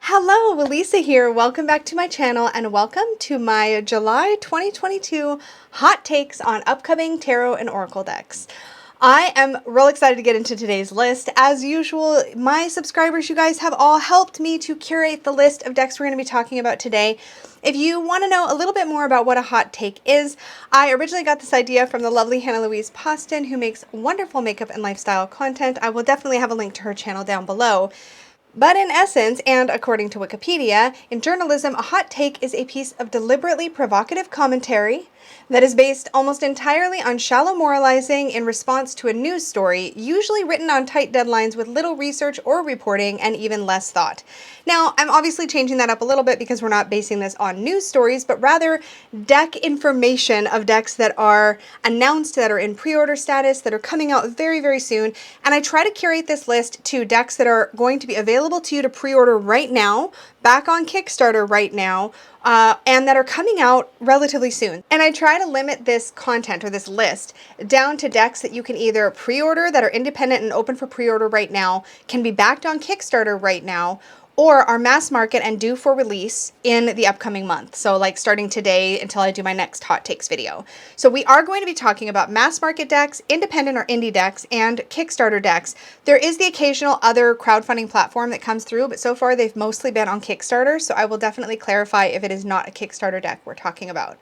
Hello, Lisa here. Welcome back to my channel and welcome to my July 2022 hot takes on upcoming tarot and oracle decks. I am real excited to get into today's list. As usual, my subscribers, you guys have all helped me to curate the list of decks we're going to be talking about today. If you want to know a little bit more about what a hot take is, I originally got this idea from the lovely Hannah Louise Poston, who makes wonderful makeup and lifestyle content. I will definitely have a link to her channel down below. But in essence, and according to Wikipedia, in journalism, a hot take is a piece of deliberately provocative commentary that is based almost entirely on shallow moralizing in response to a news story, usually written on tight deadlines with little research or reporting and even less thought. Now, I'm obviously changing that up a little bit because we're not basing this on news stories, but rather deck information of decks that are announced, that are in pre-order status, that are coming out very, very soon. And I try to curate this list to decks that are going to be available to you to pre-order right now, back on Kickstarter right now, and that are coming out relatively soon. And I try to limit this content or this list down to decks that you can either pre-order that are independent and open for pre-order right now, can be backed on Kickstarter right now, or are mass market and due for release in the upcoming month. So like starting today until I do my next hot takes video. So we are going to be talking about mass market decks, independent or indie decks, and Kickstarter decks. There is the occasional other crowdfunding platform that comes through, but so far they've mostly been on Kickstarter. So I will definitely clarify if it is not a Kickstarter deck we're talking about.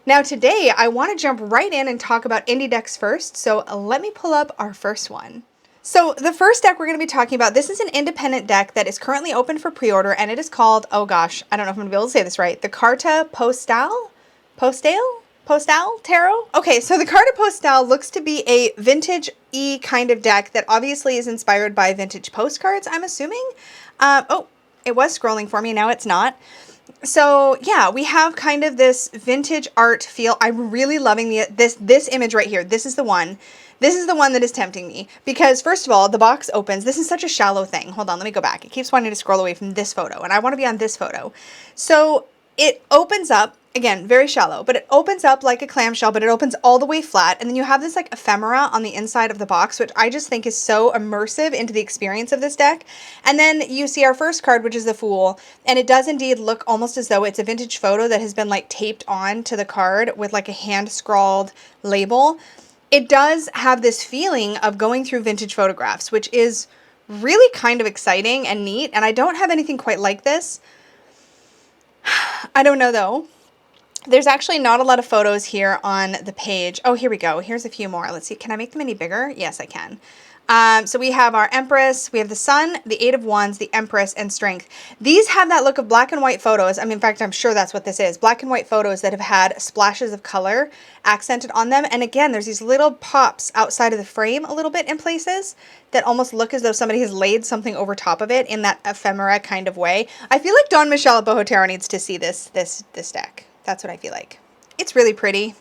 Now today I want to jump right in and talk about indie decks first. So let me pull up our first one. So the first deck we're going to be talking about, this is an independent deck that is currently open for pre-order, and it is called, oh gosh, I don't know if I'm going to be able to say this right, the Carta Postale Tarot? Okay, so the Carta Postale looks to be a vintage-y kind of deck that obviously is inspired by vintage postcards, I'm assuming. Oh, it was scrolling for me, now it's not. So yeah, we have kind of this vintage art feel. I'm really loving this image right here. This is the one. This is the one that is tempting me because first of all, the box opens. This is such a shallow thing. Hold on, let me go back. It keeps wanting to scroll away from this photo and I want to be on this photo. So it opens up, again, very shallow, but it opens up like a clamshell, but it opens all the way flat. And then you have this like ephemera on the inside of the box, which I just think is so immersive into the experience of this deck. And then you see our first card, which is the Fool. And it does indeed look almost as though it's a vintage photo that has been like taped on to the card with like a hand scrawled label. It does have this feeling of going through vintage photographs, which is really kind of exciting and neat. And I don't have anything quite like this. I don't know though. There's actually not a lot of photos here on the page. Oh, here we go. Here's a few more. Let's see. Can I make them any bigger? Yes, I can. So we have our Empress, we have the Sun, the Eight of Wands, the Empress, and Strength. These have that look of black and white photos. I mean, in fact, I'm sure that's what this is. Black and white photos that have had splashes of color accented on them. And again, there's these little pops outside of the frame a little bit in places that almost look as though somebody has laid something over top of it in that ephemera kind of way. I feel like Dawn Michelle at Boho Tarot needs to see this deck. That's what I feel like. It's really pretty.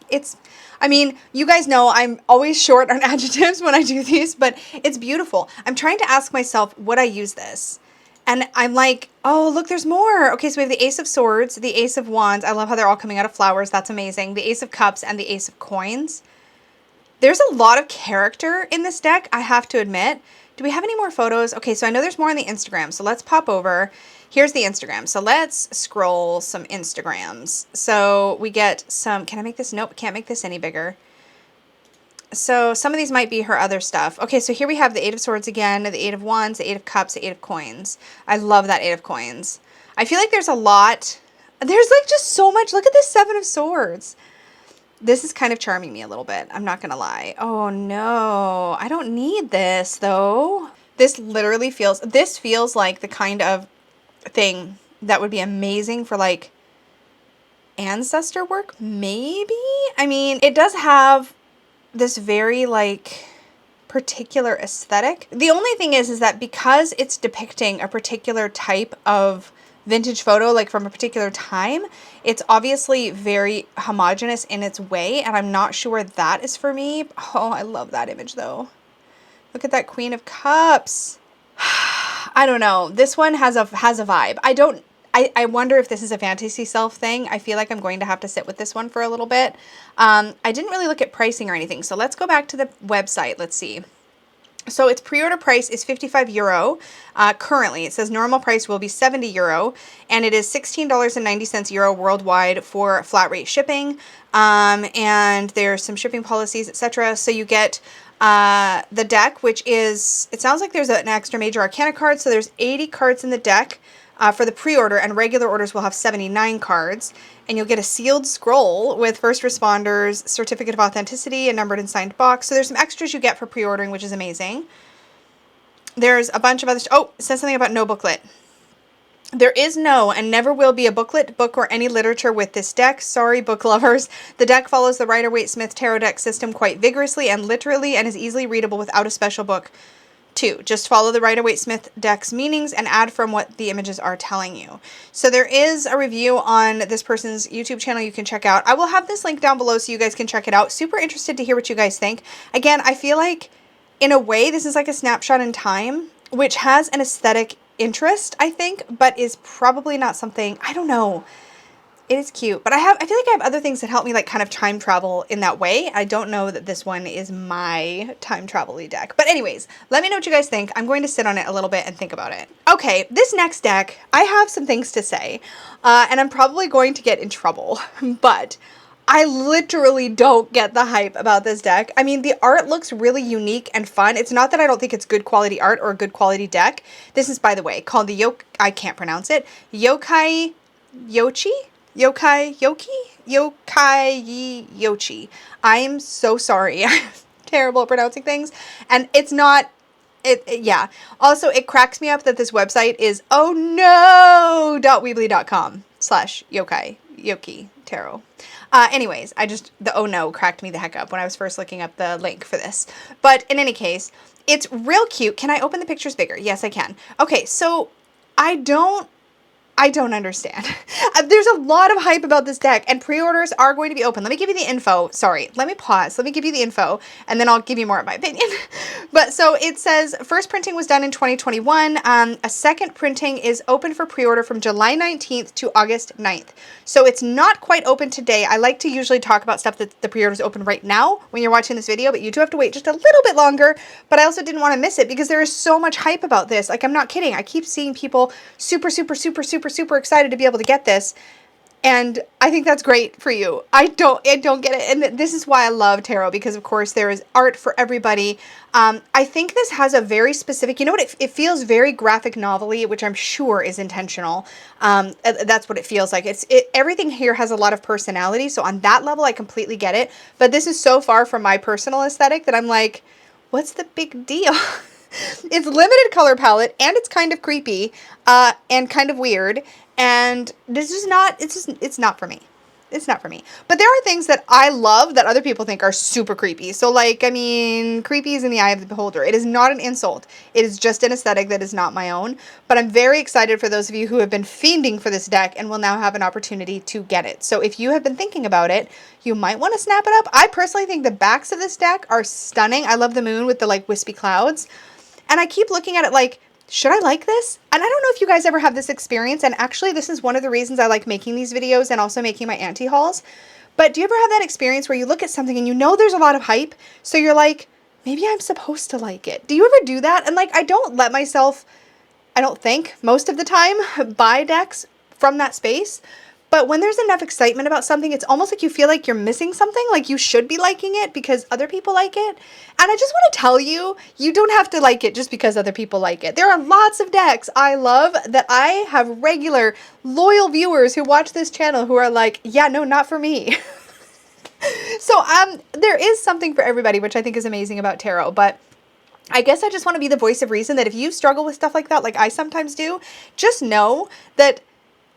I mean, you guys know I'm always short on adjectives when I do these, but it's beautiful. I'm trying to ask myself, would I use this? And I'm like, oh, look, there's more. Okay, so we have the Ace of Swords, the Ace of Wands. I love how they're all coming out of flowers. That's amazing. The Ace of Cups and the Ace of Coins. There's a lot of character in this deck, I have to admit. Do we have any more photos? Okay, so I know there's more on the Instagram, so let's pop over. Here's the Instagram. So let's scroll some Instagrams. So we get some, can I make this? Nope, can't make this any bigger. So some of these might be her other stuff. Okay, so here we have the Eight of Swords again, the Eight of Wands, the Eight of Cups, the Eight of Coins. I love that Eight of Coins. I feel like there's a lot. There's like just so much. Look at this Seven of Swords. This is kind of charming me a little bit. I'm not going to lie. Oh no, I don't need this though. This literally feels, this feels like the kind of thing that would be amazing for like ancestor work, maybe? I mean, it does have this very like particular aesthetic. The only thing is that because it's depicting a particular type of vintage photo, like from a particular time, it's obviously very homogenous in its way, and I'm not sure that is for me. Oh, I love that image though. Look at that Queen of Cups. I don't know. This one has a vibe. I wonder if this is a fantasy self thing. I feel like I'm going to have to sit with this one for a little bit. I didn't really look at pricing or anything, so let's go back to the website. Let's see. So its pre-order price is €55. Currently, it says normal price will be €70, and it is $16.90 Euro worldwide for flat rate shipping. And there's some shipping policies, etc. So you get the deck, which is, it sounds like there's an extra major arcana card. So there's 80 cards in the deck for the pre-order, and regular orders will have 79 cards. And you'll get a sealed scroll with first responders, certificate of authenticity, a numbered and signed box. So there's some extras you get for pre-ordering, which is amazing. There's a bunch of other oh, it says something about no booklet. There is no and never will be a booklet, book, or any literature with this deck. Sorry, book lovers. The deck follows the Rider-Waite-Smith Tarot deck system quite vigorously and literally, and is easily readable without a special book. 2. Just follow the Rider-Waite-Smith deck's meanings and add from what the images are telling you. So there is a review on this person's YouTube channel you can check out. I will have this link down below so you guys can check it out. Super interested to hear what you guys think. Again, I feel like in a way this is like a snapshot in time, which has an aesthetic interest, I think, but is probably not something, I don't know. It is cute, but I feel like I have other things that help me like kind of time travel in that way. I don't know that this one is my time travel-y deck. But anyways, let me know what you guys think. I'm going to sit on it a little bit and think about it. Okay, this next deck, I have some things to say, and I'm probably going to get in trouble, but I literally don't get the hype about this deck. I mean, the art looks really unique and fun. It's not that I don't think it's good quality art or a good quality deck. This is, by the way, called the I can't pronounce it, Yokai Yochi? Yokai Yochi. I'm so sorry. I'm terrible at pronouncing things. And it's not, yeah. Also, it cracks me up that this website is ohno.weebly.com/yokai yoki tarot. Anyways, the oh no cracked me the heck up when I was first looking up the link for this. But in any case, it's real cute. Can I open the pictures bigger? Yes, I can. Okay, so I don't understand. There's a lot of hype about this deck, and pre-orders are going to be open. Let me give you the info. Sorry, let me pause. Let me give you the info, and then I'll give you more of my opinion. But so it says first printing was done in 2021. A second printing is open for pre-order from July 19th to August 9th. So it's not quite open today. I like to usually talk about stuff that the pre-orders open right now when you're watching this video, but you do have to wait just a little bit longer. But I also didn't want to miss it because there is so much hype about this. Like, I'm not kidding. I keep seeing people super excited to be able to get this, and I think that's great for you. I don't get it, and this is why I love tarot, because of course there is art for everybody. I think this has a very specific, you know what, it feels very graphic novel-y, which I'm sure is intentional. That's what it feels like. Everything here has a lot of personality, so on that level I completely get it, but this is so far from my personal aesthetic that I'm like, what's the big deal? It's limited color palette, and it's kind of creepy, and kind of weird, and this is not, it's not for me. It's not for me. But there are things that I love that other people think are super creepy. So like, I mean, creepy is in the eye of the beholder. It is not an insult. It is just an aesthetic that is not my own. But I'm very excited for those of you who have been fiending for this deck and will now have an opportunity to get it. So if you have been thinking about it, you might want to snap it up. I personally think the backs of this deck are stunning. I love the moon with the like wispy clouds. And I keep looking at it like, should I like this? And I don't know if you guys ever have this experience, and actually this is one of the reasons I like making these videos and also making my auntie hauls. But do you ever have that experience where you look at something and you know there's a lot of hype, so you're like, maybe I'm supposed to like it? Do you ever do that? And like, I don't let myself, I don't think, most of the time, buy decks from that space. But when there's enough excitement about something, it's almost like you feel like you're missing something, like you should be liking it because other people like it. And I just want to tell you, you don't have to like it just because other people like it. There are lots of decks I love that I have regular, loyal viewers who watch this channel who are like, yeah, no, not for me. So there is something for everybody, which I think is amazing about tarot. But I guess I just want to be the voice of reason that if you struggle with stuff like that, like I sometimes do, just know that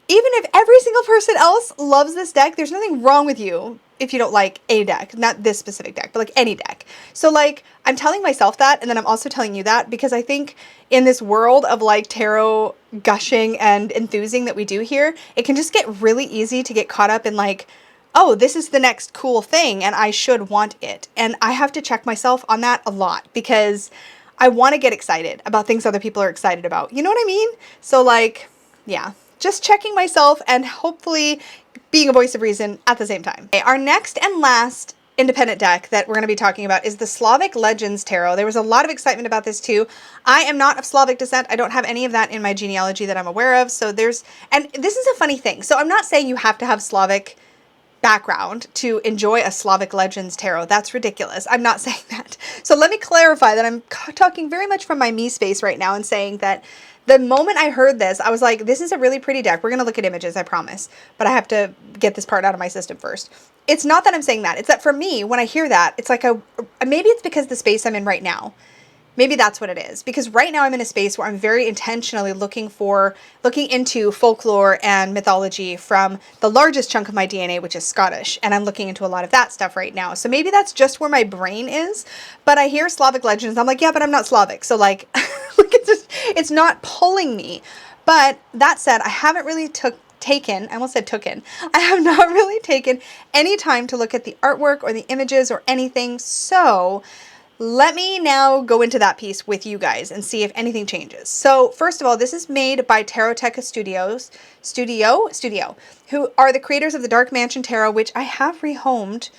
even if every single person else loves this deck, there's nothing wrong with you if you don't like a deck. Not this specific deck, but like any deck. So like, I'm telling myself that, and then I'm also telling you that, because I think in this world of like tarot gushing and enthusing that we do here, it can just get really easy to get caught up in like, oh, this is the next cool thing and I should want it. And I have to check myself on that a lot because I want to get excited about things other people are excited about. You know what I mean? So like, yeah. Just checking myself and hopefully being a voice of reason at the same time. Okay, our next and last independent deck that we're going to be talking about is the Slavic Legends Tarot. There was a lot of excitement about this too. I am not of Slavic descent. I don't have any of that in my genealogy that I'm aware of. So and this is a funny thing. So I'm not saying you have to have Slavic background to enjoy a Slavic Legends Tarot. That's ridiculous. I'm not saying that. So let me clarify that I'm talking very much from my me space right now and saying that the moment I heard this, I was like, this is a really pretty deck. We're going to look at images, I promise. But I have to get this part out of my system first. It's not that I'm saying that. It's that for me, when I hear that, it's like maybe it's because the space I'm in right now. Maybe that's what it is. Because right now I'm in a space where I'm very intentionally looking into folklore and mythology from the largest chunk of my DNA, which is Scottish. And I'm looking into a lot of that stuff right now. So maybe that's just where my brain is. But I hear Slavic legends. I'm like, yeah, but I'm not Slavic. So like, it's not pulling me. But that said, I haven't really I almost said taken. I have not really taken any time to look at the artwork or the images or anything. So let me now go into that piece with you guys and see if anything changes. So first of all, this is made by Taroteca Studio, who are the creators of the Dark Mansion Tarot, which I have rehomed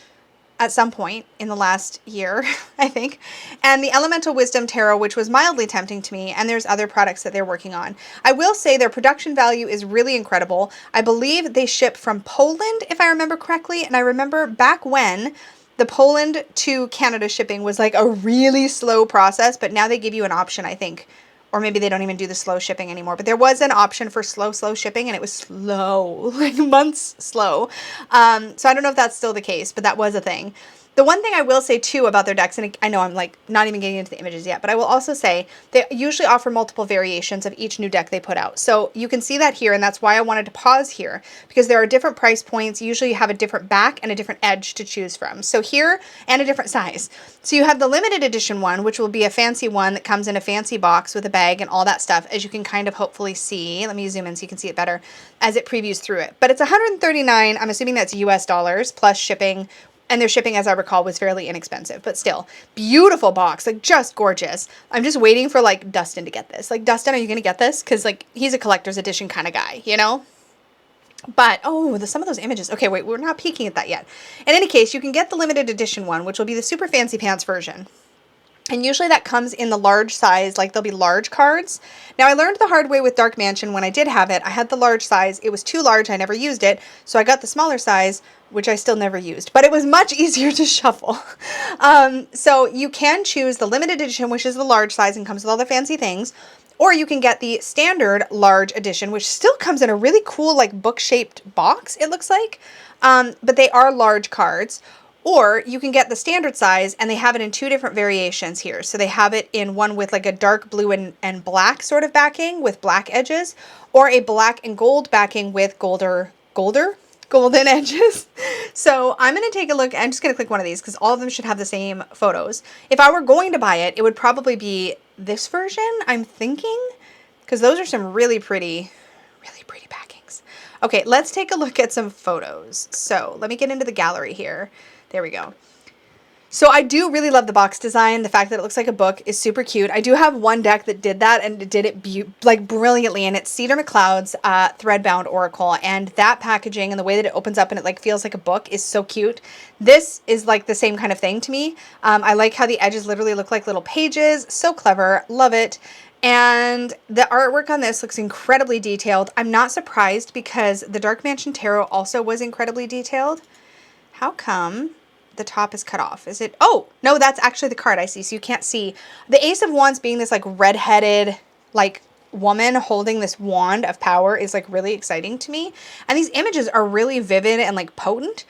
at some point in the last year, I think, and the Elemental Wisdom Tarot, which was mildly tempting to me, and there's other products that they're working on. I will say their production value is really incredible. I believe they ship from Poland, if I remember correctly, and I remember back when the Poland to Canada shipping was like a really slow process, but now they give you an option, I think. Or maybe they don't even do the slow shipping anymore. But there was an option for slow shipping, and it was slow, like months slow. So I don't know if that's still the case, but that was a thing. The one thing I will say too about their decks, and I know I'm like not even getting into the images yet, but I will also say they usually offer multiple variations of each new deck they put out. So you can see that here, and that's why I wanted to pause here, because there are different price points. Usually you have a different back and a different edge to choose from. So here, and a different size. So you have the limited edition one, which will be a fancy one that comes in a fancy box with a bag and all that stuff, as you can kind of hopefully see. Let me zoom in so you can see it better as it previews through it. But it's $139. I'm assuming that's US dollars plus shipping. And their shipping, as I recall, was fairly inexpensive, but still, beautiful box, like just gorgeous. I'm just waiting for like Dustin to get this. Like, Dustin, are you going to get this? Because like he's a collector's edition kind of guy, you know? But, oh, some of those images. Okay, wait, we're not peeking at that yet. In any case, you can get the limited edition one, which will be the super fancy pants version. And usually that comes in the large size, like there'll be large cards. Now I learned the hard way with Dark Mansion when I did have it. I had the large size. It was too large. I never used it. So I got the smaller size, which I still never used. But it was much easier to shuffle. So you can choose the limited edition, which is the large size and comes with all the fancy things. Or you can get the standard large edition, which still comes in a really cool like book-shaped box, it looks like. But they are large cards. Or you can get the standard size, and they have it in two different variations here. So they have it in one with like a dark blue and black sort of backing with black edges, or a black and gold backing with golden edges. So I'm going to take a look. I'm just going to click one of these because all of them should have the same photos. If I were going to buy it, it would probably be this version, I'm thinking, because those are some really pretty backings. Okay, let's take a look at some photos. So let me get into the gallery here. There we go. So I do really love the box design. The fact that it looks like a book is super cute. I do have one deck that did that, and it did it like brilliantly. And it's Cedar McLeod's Threadbound Oracle. And that packaging and the way that it opens up and it like feels like a book is so cute. This is like the same kind of thing to me. I like how the edges literally look like little pages. So clever. Love it. And the artwork on this looks incredibly detailed. I'm not surprised because the Dark Mansion Tarot also was incredibly detailed. How come the top is cut off? Is it? Oh, no, that's actually the card I see. So you can't see. The Ace of Wands being this like red-headed like woman holding this wand of power is like really exciting to me. And these images are really vivid and like potent.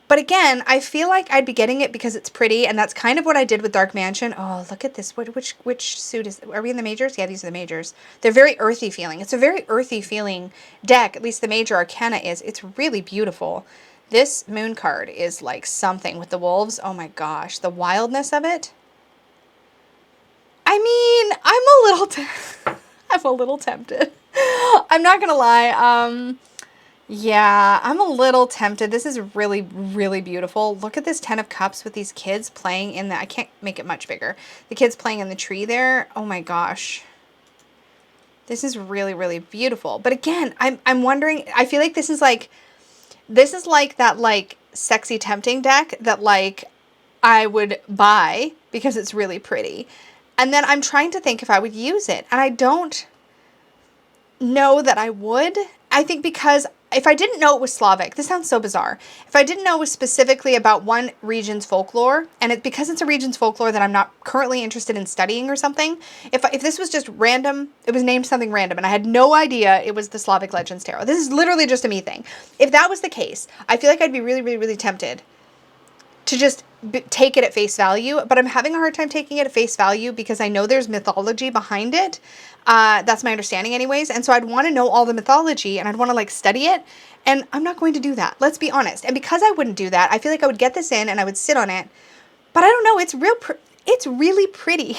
But again, I feel like I'd be getting it because it's pretty, and that's kind of what I did with Dark Mansion. Oh, look at this. Which suit is... Are we in the majors? Yeah, these are the majors. They're very earthy feeling. It's a very earthy feeling deck. At least the Major Arcana is. It's really beautiful. This moon card is like something with the wolves. Oh my gosh, the wildness of it. I mean, I'm a little tempted. I'm not gonna lie. Yeah, I'm a little tempted. This is really, really beautiful. Look at this 10 of Cups with these kids playing in the... I can't make it much bigger. The kids playing in the tree there. Oh my gosh. This is really, really beautiful. But again, I'm wondering... I feel like this is like that like sexy tempting deck that like I would buy because it's really pretty. And then I'm trying to think if I would use it. And I don't know that I would. I think because if I didn't know it was Slavic, this sounds so bizarre. If I didn't know it was specifically about one region's folklore, and because it's a region's folklore that I'm not currently interested in studying or something, if this was just random, it was named something random, and I had no idea it was the Slavic Legends Tarot. This is literally just a me thing. If that was the case, I feel like I'd be really, really, really tempted to just take it at face value, but I'm having a hard time taking it at face value because I know there's mythology behind it. That's my understanding anyways. And so I'd want to know all the mythology and I'd want to like study it. And I'm not going to do that. Let's be honest. And because I wouldn't do that, I feel like I would get this in and I would sit on it. But I don't know. It's really pretty.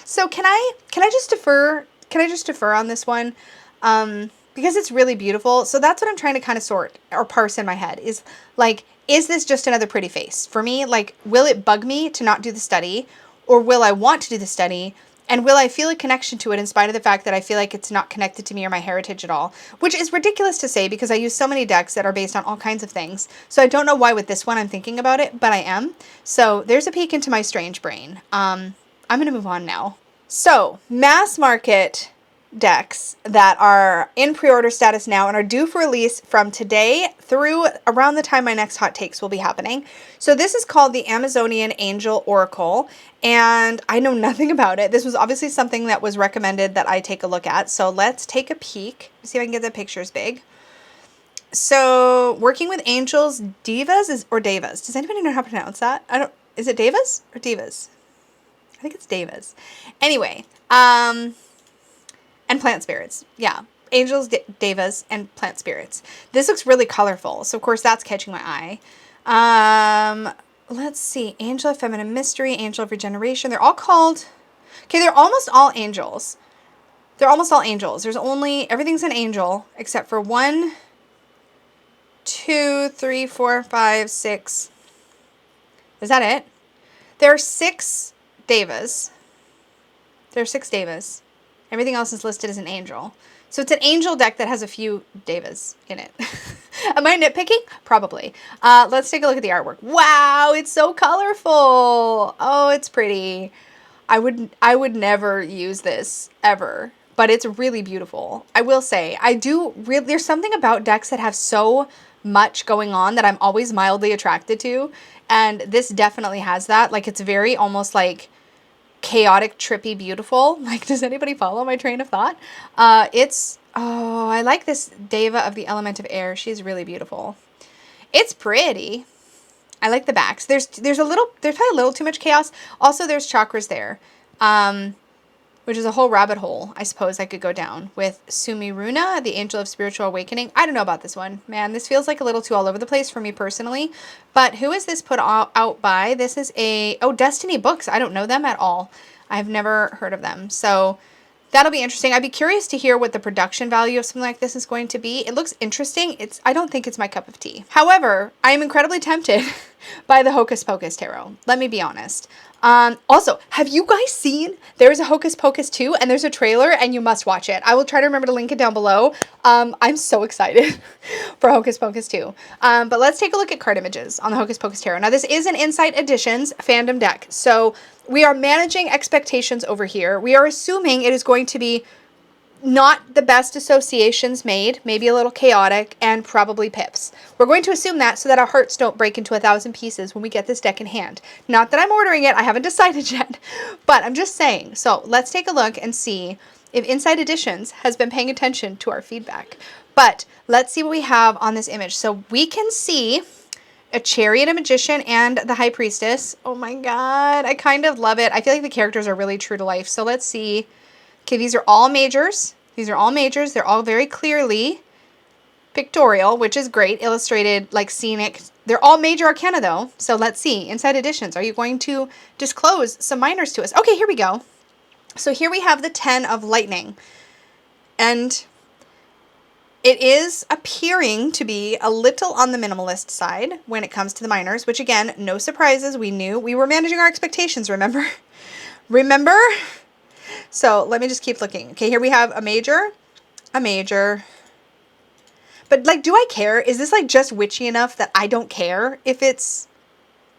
So can I just defer? Can I just defer on this one? Because it's really beautiful. So that's what I'm trying to kind of sort or parse in my head is like, is this just another pretty face? For me, like, will it bug me to not do the study? Or will I want to do the study? And will I feel a connection to it in spite of the fact that I feel like it's not connected to me or my heritage at all? Which is ridiculous to say because I use so many decks that are based on all kinds of things. So I don't know why with this one I'm thinking about it, but I am. So there's a peek into my strange brain. I'm going to move on now. So mass market decks that are in pre-order status now and are due for release from today through around the time my next hot takes will be happening. So this is called the Amazonian Angel Oracle, and I know nothing about it. This was obviously something that was recommended that I take a look at. So let's take a peek. See if I can get the pictures big. So working with angels, divas or devas. Does anybody know how to pronounce that? Is it devas or divas? I think it's devas. Anyway, and plant spirits. Yeah. Angels, devas, and plant spirits. This looks really colorful. So, of course, that's catching my eye. Let's see. Angel of Feminine Mystery, Angel of Regeneration. They're all called... Okay, they're almost all angels. They're almost all angels. There's only... Everything's an angel except for 1, 2, 3, 4, 5, 6. Is that it? There are 6 devas. There are 6 devas. Everything else is listed as an angel. So it's an angel deck that has a few devas in it. Am I nitpicking? Probably. Let's take a look at the artwork. Wow, it's so colorful. Oh, it's pretty. I would never use this ever, but it's really beautiful. I will say, there's something about decks that have so much going on that I'm always mildly attracted to. And this definitely has that. Like, it's very almost like chaotic, trippy, beautiful. Like, does anybody follow my train of thought? I like this Deva of the element of air. She's really beautiful. It's pretty. I like the backs. There's probably a little too much chaos. Also, there's chakras there, which is a whole rabbit hole, I suppose I could go down with Sumiruna, the Angel of Spiritual Awakening. I don't know about this one. Man, this feels like a little too all over the place for me personally. But who is this put out by? This is Destiny Books. I don't know them at all. I've never heard of them. So that'll be interesting. I'd be curious to hear what the production value of something like this is going to be. It looks interesting. I don't think it's my cup of tea. However, I am incredibly tempted by the Hocus Pocus Tarot. Let me be honest. Also, have you guys seen there's a Hocus Pocus 2 and there's a trailer and you must watch it. I will try to remember to link it down below. I'm so excited for Hocus Pocus 2. But let's take a look at card images on the Hocus Pocus Tarot. Now, this is an Insight Editions fandom deck. So we are managing expectations over here. We are assuming it is going to be not the best associations made, maybe a little chaotic, and probably pips. We're going to assume that so that our hearts don't break into 1,000 pieces when we get this deck in hand. Not that I'm ordering it, I haven't decided yet, but I'm just saying. So let's take a look and see if Insight Editions has been paying attention to our feedback. But let's see what we have on this image. So we can see a Chariot, a Magician, and the High Priestess. Oh my god, I kind of love it. I feel like the characters are really true to life. So let's see. Okay, these are all majors. These are all majors. They're all very clearly pictorial, which is great. Illustrated, like scenic. They're all major arcana, though. So let's see. Insight Editions, are you going to disclose some minors to us? Okay, here we go. So here we have the 10 of Lightning. And it is appearing to be a little on the minimalist side when it comes to the minors, which, again, no surprises. We knew. We were managing our expectations, remember? Remember? So let me just keep looking. Okay, here we have a major. But, like, do I care? Is this, like, just witchy enough that I don't care if it's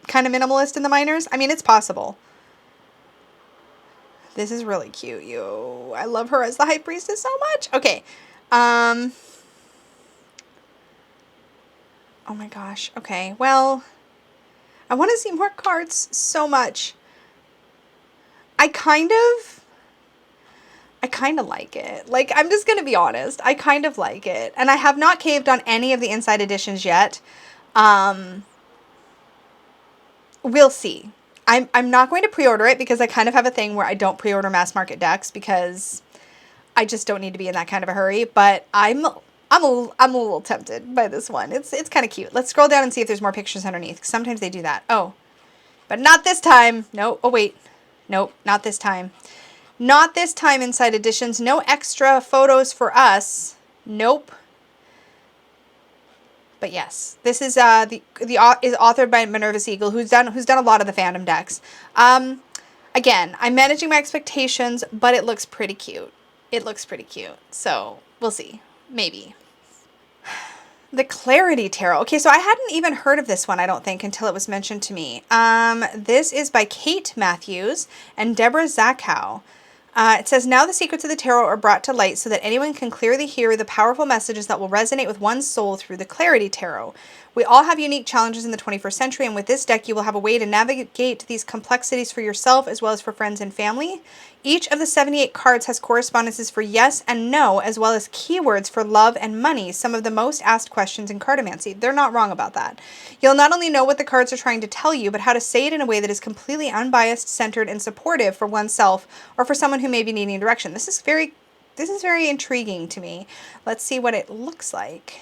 kind of minimalist in the minors. I mean, it's possible. This is really cute, yo. I love her as the High Priestess so much. Okay. Oh my gosh. Okay. Well, I want to see more cards so much. I kind of like it. Like, I'm just going to be honest. I kind of like it. And I have not caved on any of the inside editions yet. We'll see. I'm not going to pre-order it because I kind of have a thing where I don't pre-order mass market decks because I just don't need to be in that kind of a hurry. But I'm a little tempted by this one. It's kind of cute. Let's scroll down and see if there's more pictures underneath. Sometimes they do that. Oh, but not this time. No. Oh wait. Nope. Not this time. Not this time. Inside editions. No extra photos for us. Nope. But yes, this is is authored by Minerva Siegel, who's done a lot of the fandom decks. Again, I'm managing my expectations, but it looks pretty cute. It looks pretty cute. So we'll see. Maybe. The Clarity Tarot. Okay, so I hadn't even heard of this one, I don't think, until it was mentioned to me. This is by Kate Matthews and Deborah Zachow. It says, now the secrets of the tarot are brought to light so that anyone can clearly hear the powerful messages that will resonate with one's soul through the Clarity Tarot. We all have unique challenges in the 21st century, and with this deck, you will have a way to navigate these complexities for yourself as well as for friends and family. Each of the 78 cards has correspondences for yes and no, as well as keywords for love and money, some of the most asked questions in cartomancy. They're not wrong about that. You'll not only know what the cards are trying to tell you, but how to say it in a way that is completely unbiased, centered, and supportive for oneself or for someone who may be needing direction. This is very intriguing to me. Let's see what it looks like.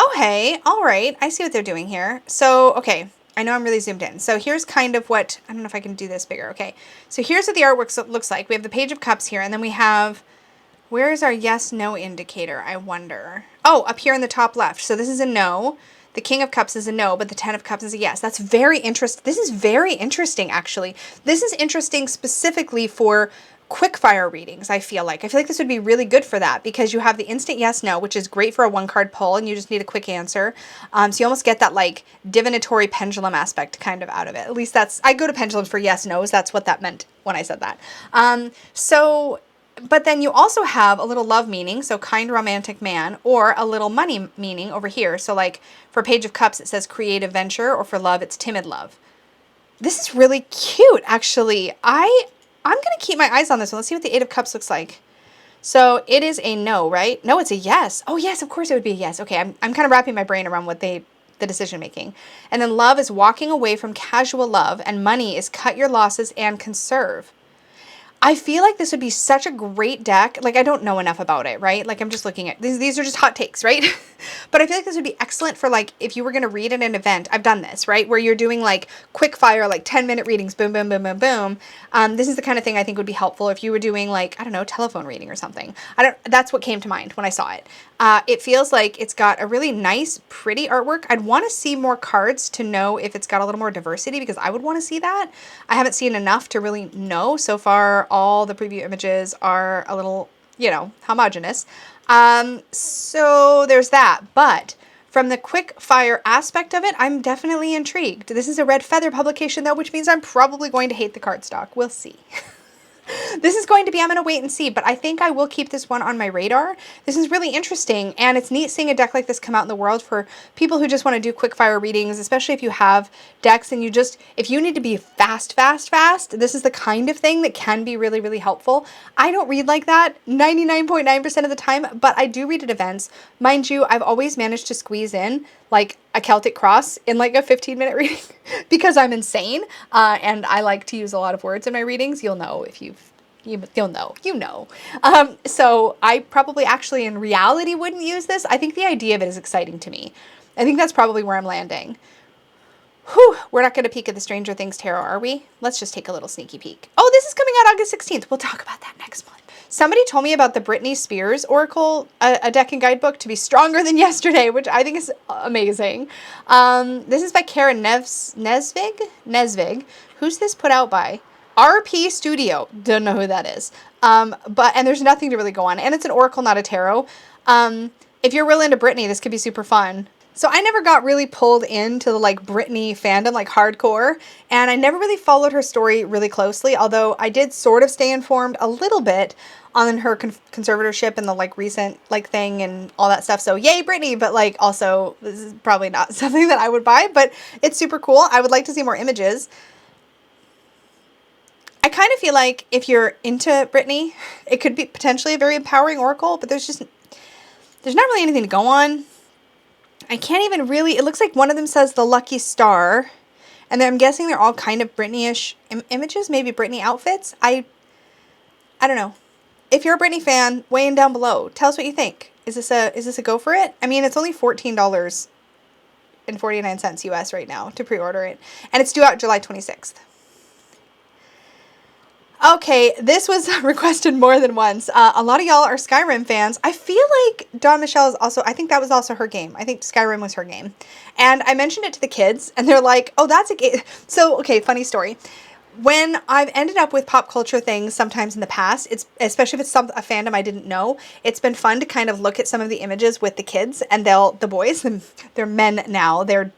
Oh, hey, all right. I see what they're doing here. So, okay, I know I'm really zoomed in. So here's kind of what, I don't know if I can do this bigger. Okay, so here's what the artwork looks like. We have the Page of Cups here, and then we have, where is our yes, no indicator, I wonder? Oh, up here in the top left. So this is a no. The King of Cups is a no, but the Ten of Cups is a yes. That's very interesting. This is very interesting, actually. This is interesting specifically for quick fire readings. I feel like this would be really good for that because you have the instant yes no, which is great for a one card pull and you just need a quick answer. So you almost get that like divinatory pendulum aspect kind of out of it. At least I go to pendulums for yes no's. That's what that meant when I said that. But then you also have a little love meaning, so kind romantic man, or a little money meaning over here. So like for Page of Cups, it says creative venture, or for love, it's timid love. This is really cute, actually. I'm going to keep my eyes on this one. Let's see what the Eight of Cups looks like. So it is a no, right? No, it's a yes. Oh, yes, of course it would be a yes. Okay, I'm kind of wrapping my brain around what the decision making. And then love is walking away from casual love, and money is cut your losses and conserve. I feel like this would be such a great deck. Like, I don't know enough about it, right? Like, I'm just looking at these are just hot takes, right? But I feel like this would be excellent for like if you were going to read at an event. I've done this, right? Where you're doing like quick fire, like 10-minute readings, boom, boom, boom, boom, boom. This is the kind of thing I think would be helpful if you were doing like, I don't know, telephone reading or something. That's what came to mind when I saw it. It feels like it's got a really nice, pretty artwork. I'd want to see more cards to know if it's got a little more diversity because I would want to see that. I haven't seen enough to really know. So far, all the preview images are a little, homogenous. So there's that. But from the quick fire aspect of it, I'm definitely intrigued. This is a Red Feather publication though, which means I'm probably going to hate the cardstock. We'll see. This is going to be, I'm going to wait and see, but I think I will keep this one on my radar. This is really interesting, and it's neat seeing a deck like this come out in the world for people who just want to do quick fire readings, especially if you have decks and if you need to be fast, this is the kind of thing that can be really, really helpful. I don't read like that 99.9% of the time, but I do read at events. Mind you, I've always managed to squeeze in like a Celtic cross in like a 15-minute reading because I'm insane and I like to use a lot of words in my readings. You'll know if you'll know. So I probably actually in reality wouldn't use this. I think the idea of it is exciting to me. I think that's probably where I'm landing. Whew, we're not going to peek at the Stranger Things tarot, are we? Let's just take a little sneaky peek. Oh, this is coming out August 16th. We'll talk about that next month. Somebody told me about the Britney Spears Oracle, a deck and guidebook to be stronger than yesterday, which I think is amazing. This is by Karen Nesvig. Who's this put out by? RP Studio. Don't know who that is. And there's nothing to really go on. And it's an Oracle, not a tarot. If you're really into Britney, this could be super fun. So I never got really pulled into the like Britney fandom, like hardcore, and I never really followed her story really closely, although I did sort of stay informed a little bit on her conservatorship and the like recent like thing and all that stuff. So yay Britney, but like also this is probably not something that I would buy, but it's super cool. I would like to see more images. I kind of feel like if you're into Britney, it could be potentially a very empowering oracle, but there's not really anything to go on. I can't even really, it looks like one of them says the lucky star, and then I'm guessing they're all kind of Britney-ish images, maybe Britney outfits. I don't know. If you're a Britney fan, weigh in down below. Tell us what you think. Is this a go for it? I mean, it's only $14.49 US right now to pre-order it, and it's due out July 26th. Okay, this was requested more than once. A lot of y'all are Skyrim fans. I feel like Dawn Michelle is also, I think that was also her game. I think Skyrim was her game. And I mentioned it to the kids, and they're like, oh, that's a game. So, okay, funny story. When I've ended up with pop culture things sometimes in the past, it's especially if it's a fandom I didn't know, it's been fun to kind of look at some of the images with the kids, and the boys, they're men now, they're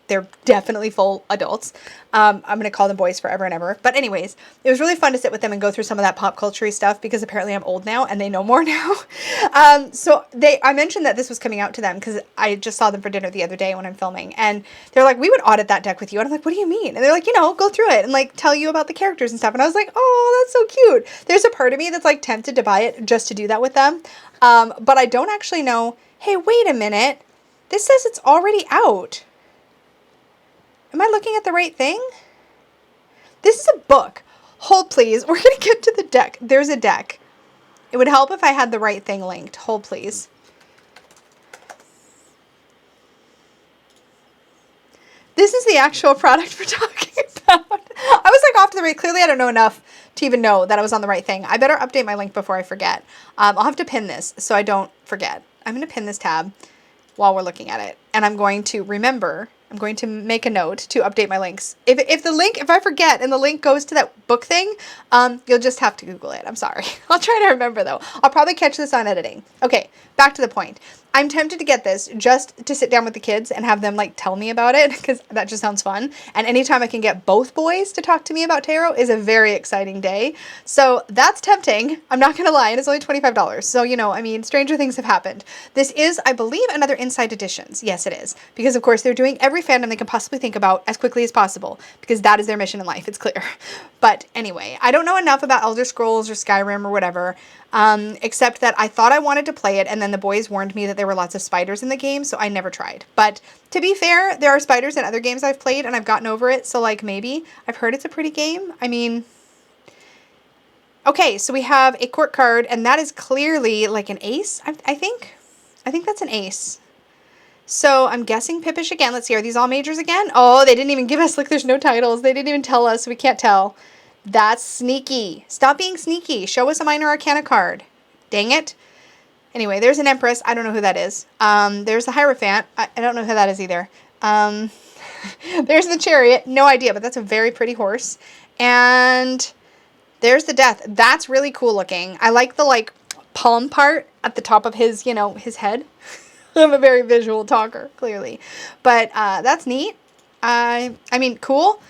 definitely full adults. I'm going to call them boys forever and ever. But anyways, it was really fun to sit with them and go through some of that pop culture stuff because apparently I'm old now and they know more now. So I mentioned that this was coming out to them because I just saw them for dinner the other day when I'm filming, and they're like, we would audit that deck with you. And I'm like, what do you mean? And they're like, go through it and like tell you about the characters and stuff. And I was like, oh, that's so cute. There's a part of me that's like tempted to buy it just to do that with them. But I don't actually know. Hey, wait a minute. This says it's already out. Am I looking at the right thing? This is a book. Hold please. We're going to get to the deck. There's a deck. It would help if I had the right thing linked. Hold please. This is the actual product we're talking about. I was like off to the right. Clearly I don't know enough to even know that I was on the right thing. I better update my link before I forget. I'll have to pin this so I don't forget. I'm going to pin this tab while we're looking at it. And I'm going to make a note to update my links. If I forget and the link goes to that book thing, you'll just have to Google it. I'm sorry. I'll try to remember though. I'll probably catch this on editing. Okay, back to the point. I'm tempted to get this just to sit down with the kids and have them like tell me about it because that just sounds fun. And anytime I can get both boys to talk to me about tarot is a very exciting day. So that's tempting. I'm not going to lie. And it's only $25. So, stranger things have happened. This is, I believe, another Inside Editions. Yes, it is. Because of course they're doing every fandom they can possibly think about as quickly as possible because that is their mission in life. It's clear. But anyway, I don't know enough about Elder Scrolls or Skyrim or whatever. Except that I thought I wanted to play it, and then the boys warned me that there were lots of spiders in the game, so I never tried. But to be fair, there are spiders in other games I've played, and I've gotten over it, so like maybe. I've heard it's a pretty game. I mean, okay, so we have a court card, and that is clearly like an ace, I think. I think that's an ace. So I'm guessing Pippish again. Let's see, are these all majors again? Oh, they didn't even give us, there's no titles. They didn't even tell us, so we can't tell. That's sneaky. Stop being sneaky. Show us a minor arcana card. Dang it. Anyway, there's an Empress. I don't know who that is. There's the Hierophant. I don't know who that is either. There's the Chariot. No idea, but that's a very pretty horse. And there's the Death. That's really cool looking. I like the palm part at the top of his, his head. I'm a very visual talker, clearly. But that's neat. I mean, cool.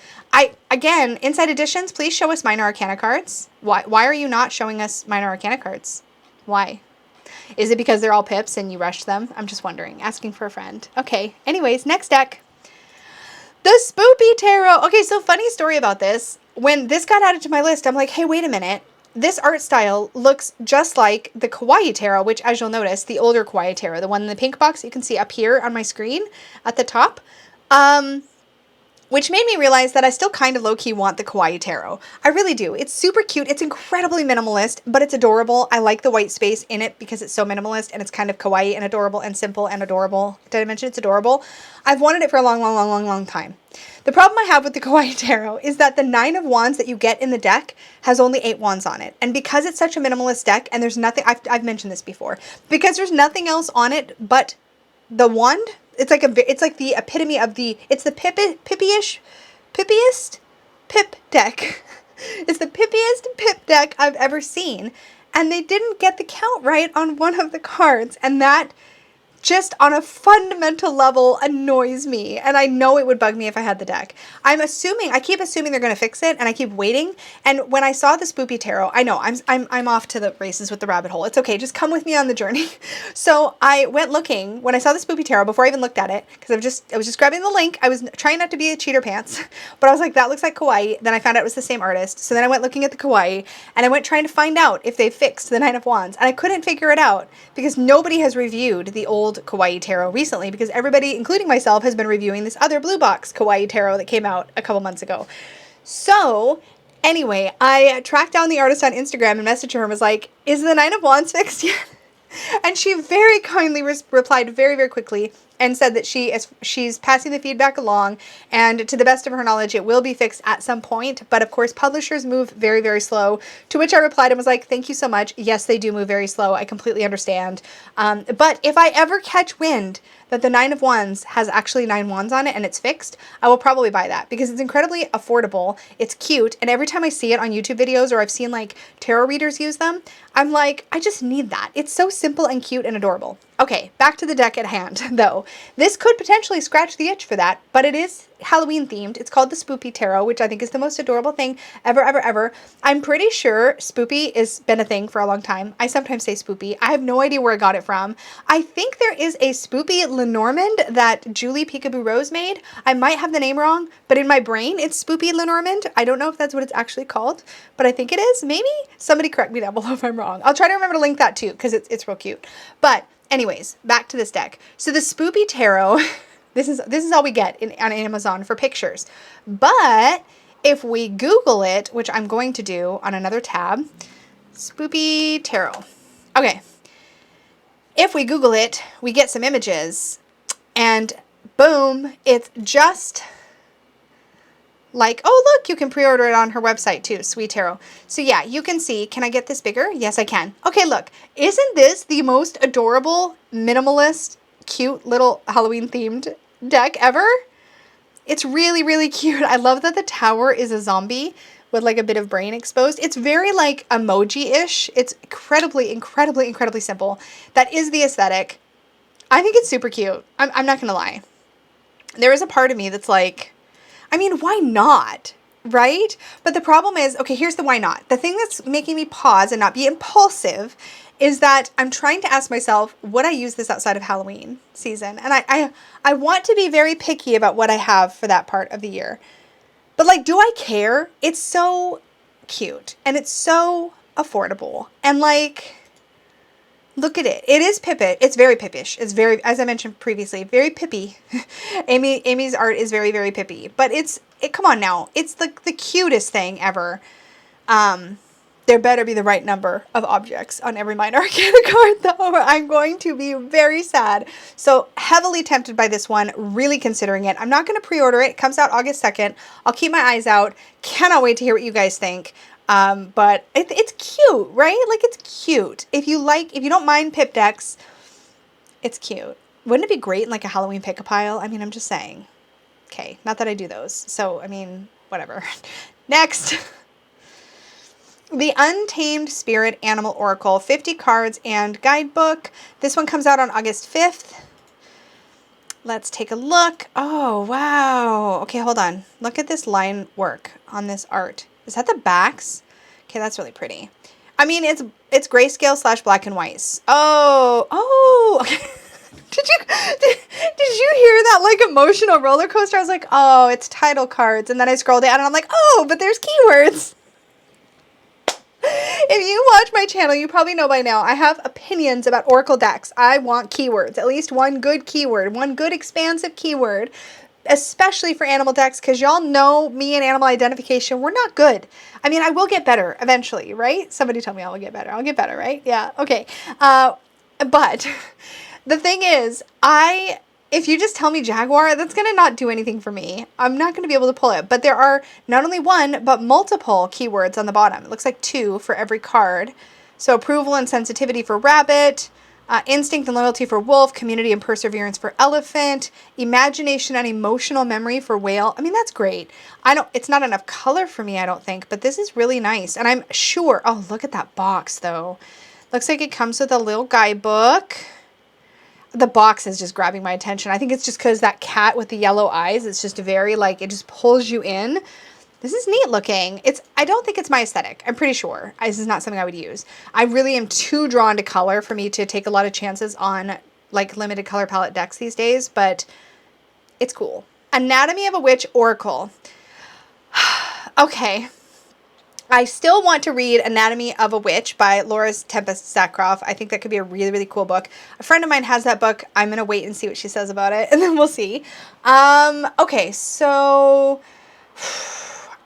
Again, Inside Editions, please show us minor arcana cards. Why are you not showing us minor arcana cards? Why? Is it because they're all pips and you rushed them? I'm just wondering. Asking for a friend. Okay. Anyways, next deck. The Spoopy Tarot. Okay, so funny story about this. When this got added to my list, I'm like, hey, wait a minute. This art style looks just like the Kawaii Tarot, which, as you'll notice, the older Kawaii Tarot, the one in the pink box you can see up here on my screen at the top. Which made me realize that I still kind of low-key want the Kawaii Tarot. I really do. It's super cute. It's incredibly minimalist, but it's adorable. I like the white space in it because it's so minimalist and it's kind of kawaii and adorable and simple and adorable. Did I mention it's adorable? I've wanted it for a long time. The problem I have with the Kawaii Tarot is that the 9 of Wands that you get in the deck has only 8 wands on it. And because it's such a minimalist deck and there's nothing, I've mentioned this before, because there's nothing else on it but the wand. It's like the epitome of it's the pippiest pip deck. It's the pippiest pip deck I've ever seen. And they didn't get the count right on one of the cards. And that just on a fundamental level annoys me, and I know it would bug me if I had the deck. I keep assuming they're going to fix it, and I keep waiting. And when I saw the Spoopy Tarot, I know I'm off to the races with the rabbit hole. It's okay, just come with me on the journey. So I went looking when I saw the Spoopy Tarot before I even looked at it, because I was just grabbing the link. I was trying not to be a cheater pants, but I was like, that looks like kawaii. Then I found out it was the same artist. So then I went looking at the kawaii, and I went trying to find out if they fixed the Nine of Wands, and I couldn't figure it out because nobody has reviewed the old kawaii tarot recently, because everybody, including myself, has been reviewing this other blue box kawaii tarot that came out a couple months ago. So anyway, I tracked down the artist on Instagram and messaged her and was like, is the Nine of Wands fixed yet? And she very kindly replied very, very quickly and said that she's passing the feedback along, and to the best of her knowledge, it will be fixed at some point. But of course, publishers move very, very slow, to which I replied and was like, thank you so much. Yes, they do move very slow. I completely understand. But if I ever catch wind that the Nine of Wands has actually 9 wands on it and it's fixed, I will probably buy that because it's incredibly affordable. It's cute. And every time I see it on YouTube videos, or I've seen like tarot readers use them, I'm like, I just need that. It's so simple and cute and adorable. Okay, back to the deck at hand, though. This could potentially scratch the itch for that, but it is Halloween themed. It's called the Spoopy Tarot, which I think is the most adorable thing ever, ever, ever. I'm pretty sure Spoopy has been a thing for a long time. I sometimes say Spoopy. I have no idea where I got it from. I think there is a Spoopy Lenormand that Julie Peekaboo Rose made. I might have the name wrong, but in my brain, it's Spoopy Lenormand. I don't know if that's what it's actually called, but I think it is. Maybe? Somebody correct me down below if I'm wrong. I'll try to remember to link that too, because it's real cute. But anyways, back to this deck. So the Spoopy Tarot, this is all we get on Amazon for pictures. But if we Google it, which I'm going to do on another tab, Spoopy Tarot. Okay. If we Google it, we get some images, and boom, it's just like, oh, look, you can pre-order it on her website too, Sweet Tarot. So yeah, you can see, can I get this bigger? Yes, I can. Okay, look, isn't this the most adorable, minimalist, cute little Halloween themed deck ever? It's really, really cute. I love that the tower is a zombie with like a bit of brain exposed. It's very like emoji-ish. It's incredibly, incredibly, incredibly simple. That is the aesthetic. I think it's super cute. I'm not gonna lie. There is a part of me that's like, I mean, why not? Right? But the problem is, okay, here's the why not. The thing that's making me pause and not be impulsive is that I'm trying to ask myself, would I use this outside of Halloween season? And I want to be very picky about what I have for that part of the year. But like, do I care? It's so cute and it's so affordable. And like, look at it. It is Pippet. It's very Pippish. It's very, as I mentioned previously, very Pippy. Amy's art is very, very Pippy. But come on now. It's the cutest thing ever. There better be the right number of objects on every Minor Arcana card, though. I'm going to be very sad. So heavily tempted by this one, really considering it. I'm not going to pre-order it. It comes out August 2nd. I'll keep my eyes out. Cannot wait to hear what you guys think. But it's cute, right? Like, it's cute. If you don't mind Pip decks, it's cute. Wouldn't it be great in like a Halloween pick-a-pile? I mean, I'm just saying. Okay, not that I do those. So, I mean, whatever. Next. The Untamed Spirit Animal Oracle, 50 cards and guidebook. This one comes out on August 5th. Let's take a look. Oh, wow. Okay, hold on. Look at this line work on this art. Is that the backs? Okay, that's really pretty. I mean, it's grayscale / black and white. Oh, okay. Did you hear that like emotional roller coaster? I was like, oh, it's title cards. And then I scrolled down and I'm like, oh, but there's keywords. If you watch my channel, you probably know by now, I have opinions about Oracle decks. I want keywords, at least one good keyword, one good expansive keyword, especially for animal decks, because y'all know me and animal identification, we're not good. I mean, I will get better eventually, right? Somebody tell me I will get better. I'll get better, right? Yeah, okay. But the thing is, if you just tell me Jaguar, that's going to not do anything for me. I'm not going to be able to pull it. But there are not only one, but multiple keywords on the bottom. It looks like 2 for every card. So approval and sensitivity for rabbit, instinct and loyalty for wolf, community and perseverance for elephant, imagination and emotional memory for whale. I mean, that's great. It's not enough color for me, I don't think, but this is really nice. And I'm sure, oh, look at that box though. Looks like it comes with a little guidebook. the box is just grabbing my attention. I think it's just because that cat with the yellow eyes, it's just very like, it just pulls you in. This is neat looking. I don't think it's my aesthetic. I'm pretty sure this is not something I would use. I really am too drawn to color for me to take a lot of chances on like limited color palette decks these days, but it's cool. Anatomy of a Witch Oracle. Okay. I still want to read Anatomy of a Witch by Laura Tempest Sackroff. I think that could be a really, really cool book. A friend of mine has that book. I'm going to wait and see what she says about it, and then we'll see. Okay, so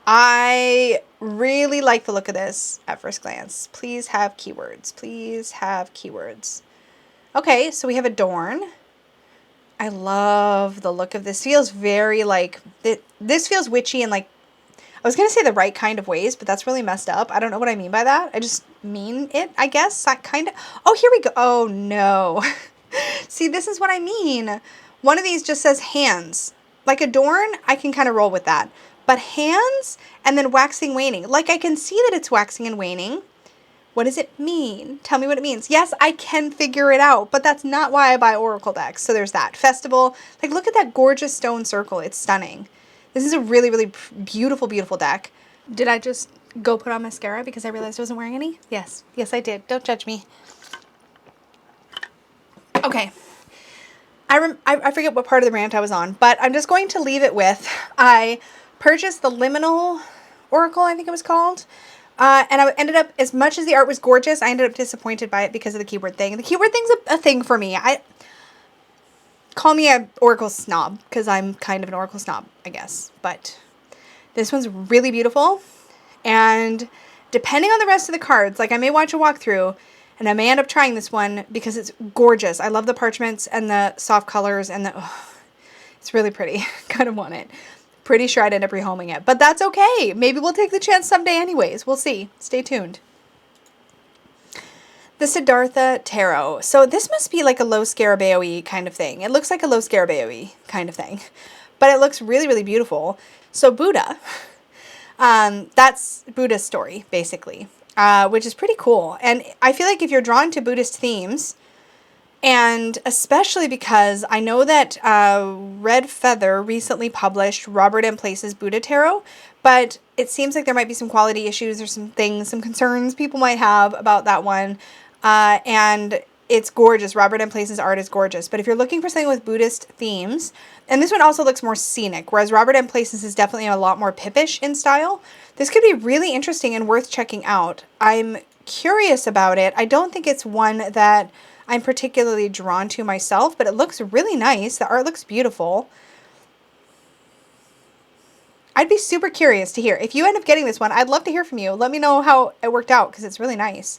I really like the look of this at first glance. Please have keywords. Please have keywords. Okay, so we have Adorn. I love the look of this. Feels very like, this feels witchy and like, I was going to say the right kind of ways, but that's really messed up. I don't know what I mean by that. I just mean it, I guess. That kind of, oh, here we go. Oh, no. See, this is what I mean. One of these just says hands. Like Adorn, I can kind of roll with that. But hands and then waxing, waning. Like I can see that it's waxing and waning. What does it mean? Tell me what it means. Yes, I can figure it out, but that's not why I buy Oracle decks. So there's that. Festival. Like look at that gorgeous stone circle. It's stunning. This is a really, really beautiful, beautiful deck. Did I just go put on mascara because I realized I wasn't wearing any? Yes. Yes, I did. Don't judge me. Okay. I forget what part of the rant I was on, but I'm just going to leave it with, I purchased the Liminal Oracle, I think it was called. And I ended up, as much as the art was gorgeous, I ended up disappointed by it because of the keyword thing. The keyword thing's a thing for me. Call me a Oracle snob, because I'm kind of an Oracle snob, I guess. But this one's really beautiful. And depending on the rest of the cards, like I may watch a walkthrough, and I may end up trying this one because it's gorgeous. I love the parchments and the soft colors and it's really pretty. Kind of want it. Pretty sure I'd end up rehoming it, but that's okay. Maybe we'll take the chance someday anyways. We'll see. Stay tuned. The Siddhartha Tarot. So this must be like a low Scarabeo-y kind of thing. It looks like a low Scarabeo-y kind of thing, but it looks really, really beautiful. So Buddha, that's Buddha's story basically, which is pretty cool. And I feel like if you're drawn to Buddhist themes, and especially because I know that Red Feather recently published Robert M. Place's Buddha Tarot, but it seems like there might be some quality issues or some things, some concerns people might have about that one. And it's gorgeous. Robert M. Place's art is gorgeous. But if you're looking for something with Buddhist themes, and this one also looks more scenic, whereas Robert M. Place's is definitely a lot more pippish in style, this could be really interesting and worth checking out. I'm curious about it. I don't think it's one that I'm particularly drawn to myself, but it looks really nice. The art looks beautiful. I'd be super curious to hear. If you end up getting this one, I'd love to hear from you. Let me know how it worked out because it's really nice.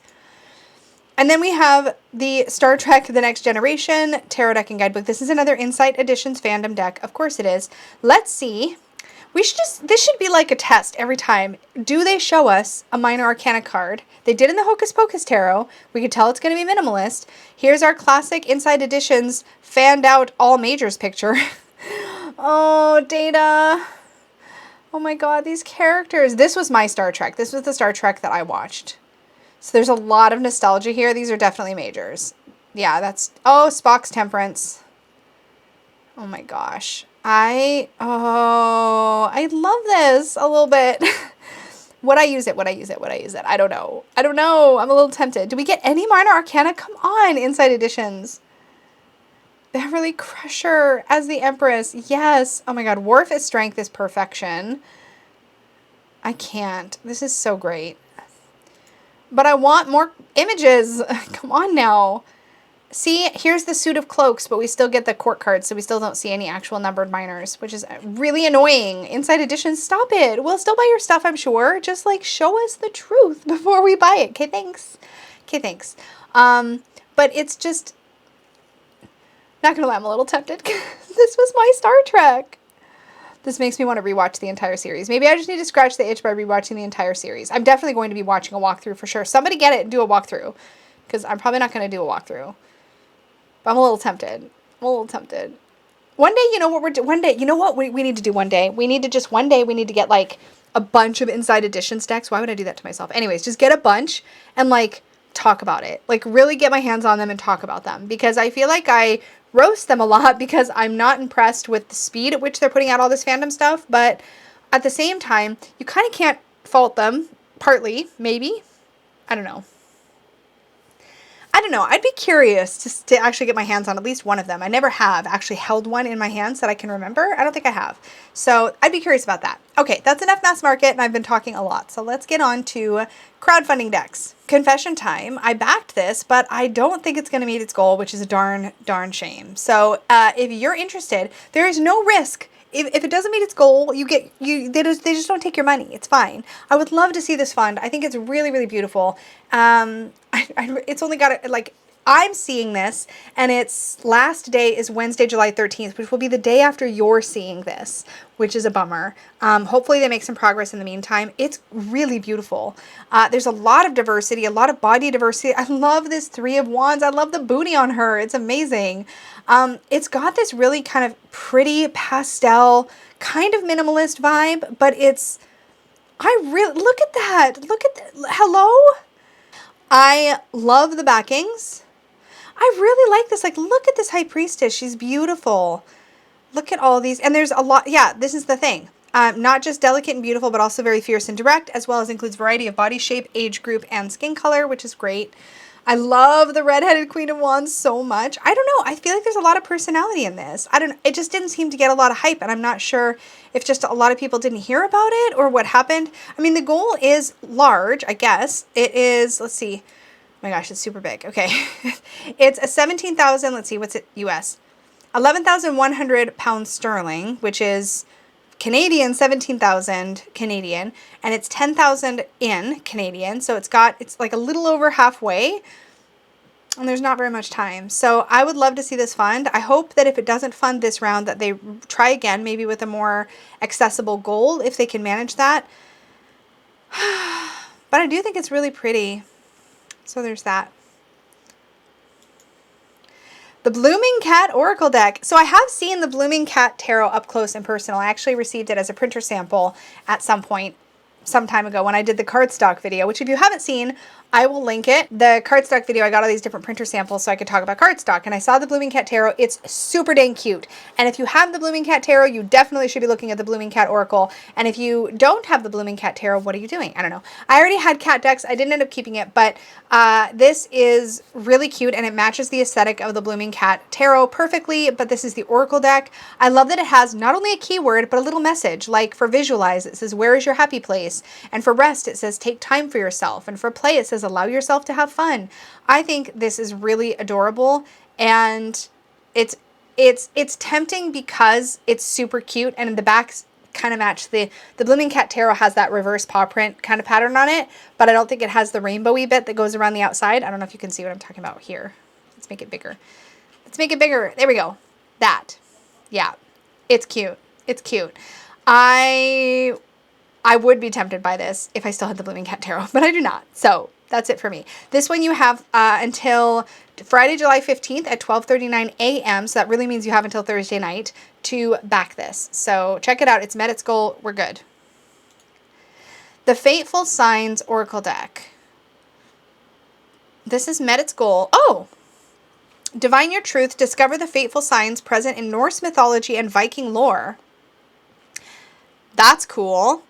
And then we have the Star Trek The Next Generation Tarot Deck and Guidebook. This is another Insight Editions fandom deck. Of course it is. Let's see. This should be like a test every time. Do they show us a Minor Arcana card? They did in the Hocus Pocus Tarot. We could tell it's going to be minimalist. Here's our classic Inside Editions fanned out all majors picture. Oh, Data. Oh my god, these characters. This was my Star Trek. This was the Star Trek that I watched. So there's a lot of nostalgia here. These are definitely majors. Yeah, that's... Oh, Spock's Temperance. Oh my gosh. I love this a little bit. Would I use it? I don't know. I'm a little tempted. Do we get any Minor Arcana? Come on, Inside Editions. Beverly Crusher as the Empress. Yes. Oh my god. Worf as Strength is perfection. I can't. This is so great. But I want more images. Come on now. See, here's the Suit of Cloaks, but we still get the court cards, so we still don't see any actual numbered minors, which is really annoying. Inside Edition, stop it. We'll still buy your stuff, I'm sure. Just, like, show us the truth before we buy it. Okay, thanks. Okay, thanks. But it's just... Not gonna lie, I'm a little tempted. This was my Star Trek. This makes me want to rewatch the entire series. Maybe I just need to scratch the itch by rewatching the entire series. I'm definitely going to be watching a walkthrough for sure. Somebody get it and do a walkthrough, because I'm probably not going to do a walkthrough. But I'm a little tempted. One day, you know what we're doing? One day, you know what we need to do one day? We need to get, like, a bunch of Inside Editions decks. Why would I do that to myself? Anyways, just get a bunch and, like, talk about it. Like, really get my hands on them and talk about them. Because I feel like I roast them a lot because I'm not impressed with the speed at which they're putting out all this fandom stuff. But at the same time, you kind of can't fault them. Partly, maybe. I don't know. I'd be curious to actually get my hands on at least one of them. I never have actually held one in my hands that I can remember. I don't think I have. So I'd be curious about that. Okay, that's enough mass market, and I've been talking a lot. So let's get on to crowdfunding decks. Confession time. I backed this, but I don't think it's going to meet its goal, which is a darn shame. So if you're interested, there is no risk. If it doesn't meet its goal, they just don't take your money. It's fine. I would love to see this fund. I think it's really, really beautiful. It's only got like, I'm seeing this, and its last day is Wednesday, July 13th, which will be the day after you're seeing this, which is a bummer. Hopefully they make some progress in the meantime. It's really beautiful. There's a lot of diversity, a lot of body diversity. I love this 3 of Wands. I love the booty on her. It's amazing. It's got this really kind of pretty pastel, kind of minimalist vibe, but look at that. Hello? I love the backings. I really like this. Like, look at this High Priestess. She's beautiful. Look at all these. And there's a lot. Yeah, this is the thing. Not just delicate and beautiful, but also very fierce and direct, as well as includes variety of body shape, age group, and skin color, which is great. I love the redheaded Queen of Wands so much. I don't know. I feel like there's a lot of personality in this. It just didn't seem to get a lot of hype, and I'm not sure if just a lot of people didn't hear about it or what happened. I mean, the goal is large, I guess. It is, let's see. Oh my gosh, it's super big. Okay. It's a 17,000, let's see, what's it, US? 11,100 pounds sterling, which is Canadian, 17,000 Canadian, and it's 10,000 in Canadian. So it's like a little over halfway, and there's not very much time. So I would love to see this fund. I hope that if it doesn't fund this round, that they try again, maybe with a more accessible goal, if they can manage that. But I do think it's really pretty. So there's that. The Blooming Cat Oracle deck. So I have seen the Blooming Cat Tarot up close and personal. I actually received it as a printer sample at some point, some time ago when I did the cardstock video, which if you haven't seen, I will link it. The cardstock video, I got all these different printer samples so I could talk about cardstock, and I saw the Blooming Cat Tarot. It's super dang cute. And if you have the Blooming Cat Tarot, you definitely should be looking at the Blooming Cat Oracle. And if you don't have the Blooming Cat Tarot, what are you doing? I don't know. I already had cat decks. I didn't end up keeping it, but this is really cute, and it matches the aesthetic of the Blooming Cat Tarot perfectly, but this is the Oracle deck. I love that it has not only a keyword, but a little message. Like for visualize, it says, where is your happy place? And for rest, it says, take time for yourself. And for play, it says, allow yourself to have fun. I think this is really adorable, and it's tempting because it's super cute, and the backs kind of match the Blooming Cat Tarot has that reverse paw print kind of pattern on it, but I don't think it has the rainbowy bit that goes around the outside. I don't know if you can see what I'm talking about here. Let's make it bigger. Let's make it bigger. There we go. That. Yeah. It's cute. It's cute. I would be tempted by this if I still had the Blooming Cat Tarot, but I do not. So that's it for me. This one you have until Friday, July 15th at 12:39 a.m. So that really means you have until Thursday night to back this. So check it out. It's met its goal. We're good. The Fateful Signs Oracle deck. This has met its goal. Oh! Divine your truth. Discover the fateful signs present in Norse mythology and Viking lore. That's cool.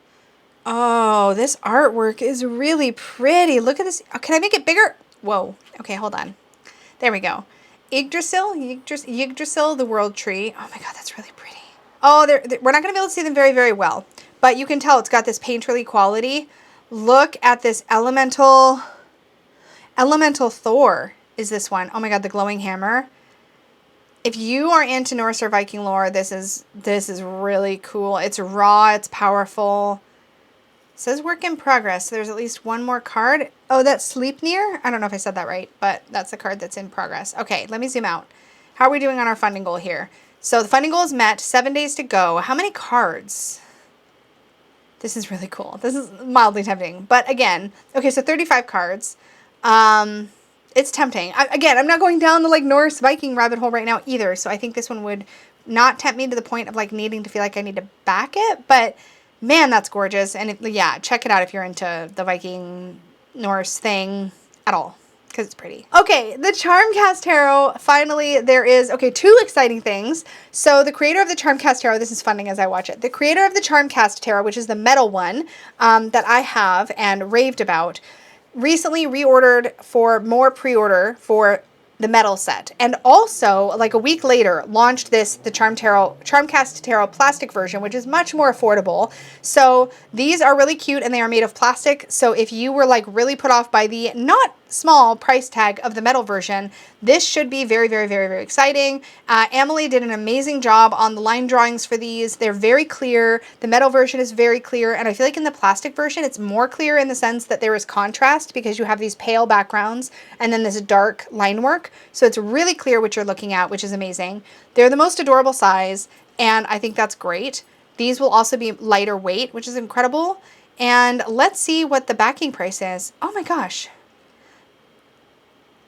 Oh, this artwork is really pretty. Look at this. Oh, can I make it bigger? Whoa. Okay, hold on. There we go. Yggdrasil, the world tree. Oh my god, that's really pretty. Oh, we're not going to be able to see them very, very well, but you can tell it's got this painterly quality. Look at this elemental Thor is this one. Oh my god, the glowing hammer. If you are into Norse or Viking lore, this is really cool. It's raw, it's powerful. It says work in progress. So there's at least one more card. Oh, that's Sleipnir? I don't know if I said that right, but that's the card that's in progress. Okay, let me zoom out. How are we doing on our funding goal here? So the funding goal is met. 7 days to go. How many cards? This is really cool. This is mildly tempting. But again, okay, so 35 cards. It's tempting. Again, I'm not going down the like Norse Viking rabbit hole right now either. So I think this one would not tempt me to the point of like needing to feel like I need to back it. But man, that's gorgeous. And yeah, check it out if you're into the Viking Norse thing at all. because it's pretty. Okay, the Charmcast Tarot, finally there is, okay, two exciting things. So the creator of the Charmcast Tarot, this is funding as I watch it, the creator of the Charmcast Tarot, which is the metal one that I have and raved about, recently reordered for more pre-order for the metal set, and also like a week later launched the Charmcast Tarot plastic version, which is much more affordable. So these are really cute and they are made of plastic. So if you were like really put off by the not small price tag of the metal version, this should be very, very, very, very exciting. Emily did an amazing job on the line drawings for these. They're very clear. The metal version is very clear, and I feel like in the plastic version it's more clear in the sense that there is contrast because you have these pale backgrounds and then this dark line work. So it's really clear what you're looking at, which is amazing. They're the most adorable size, and I think that's great. These will also be lighter weight, which is incredible. And let's see what the backing price is. Oh my gosh.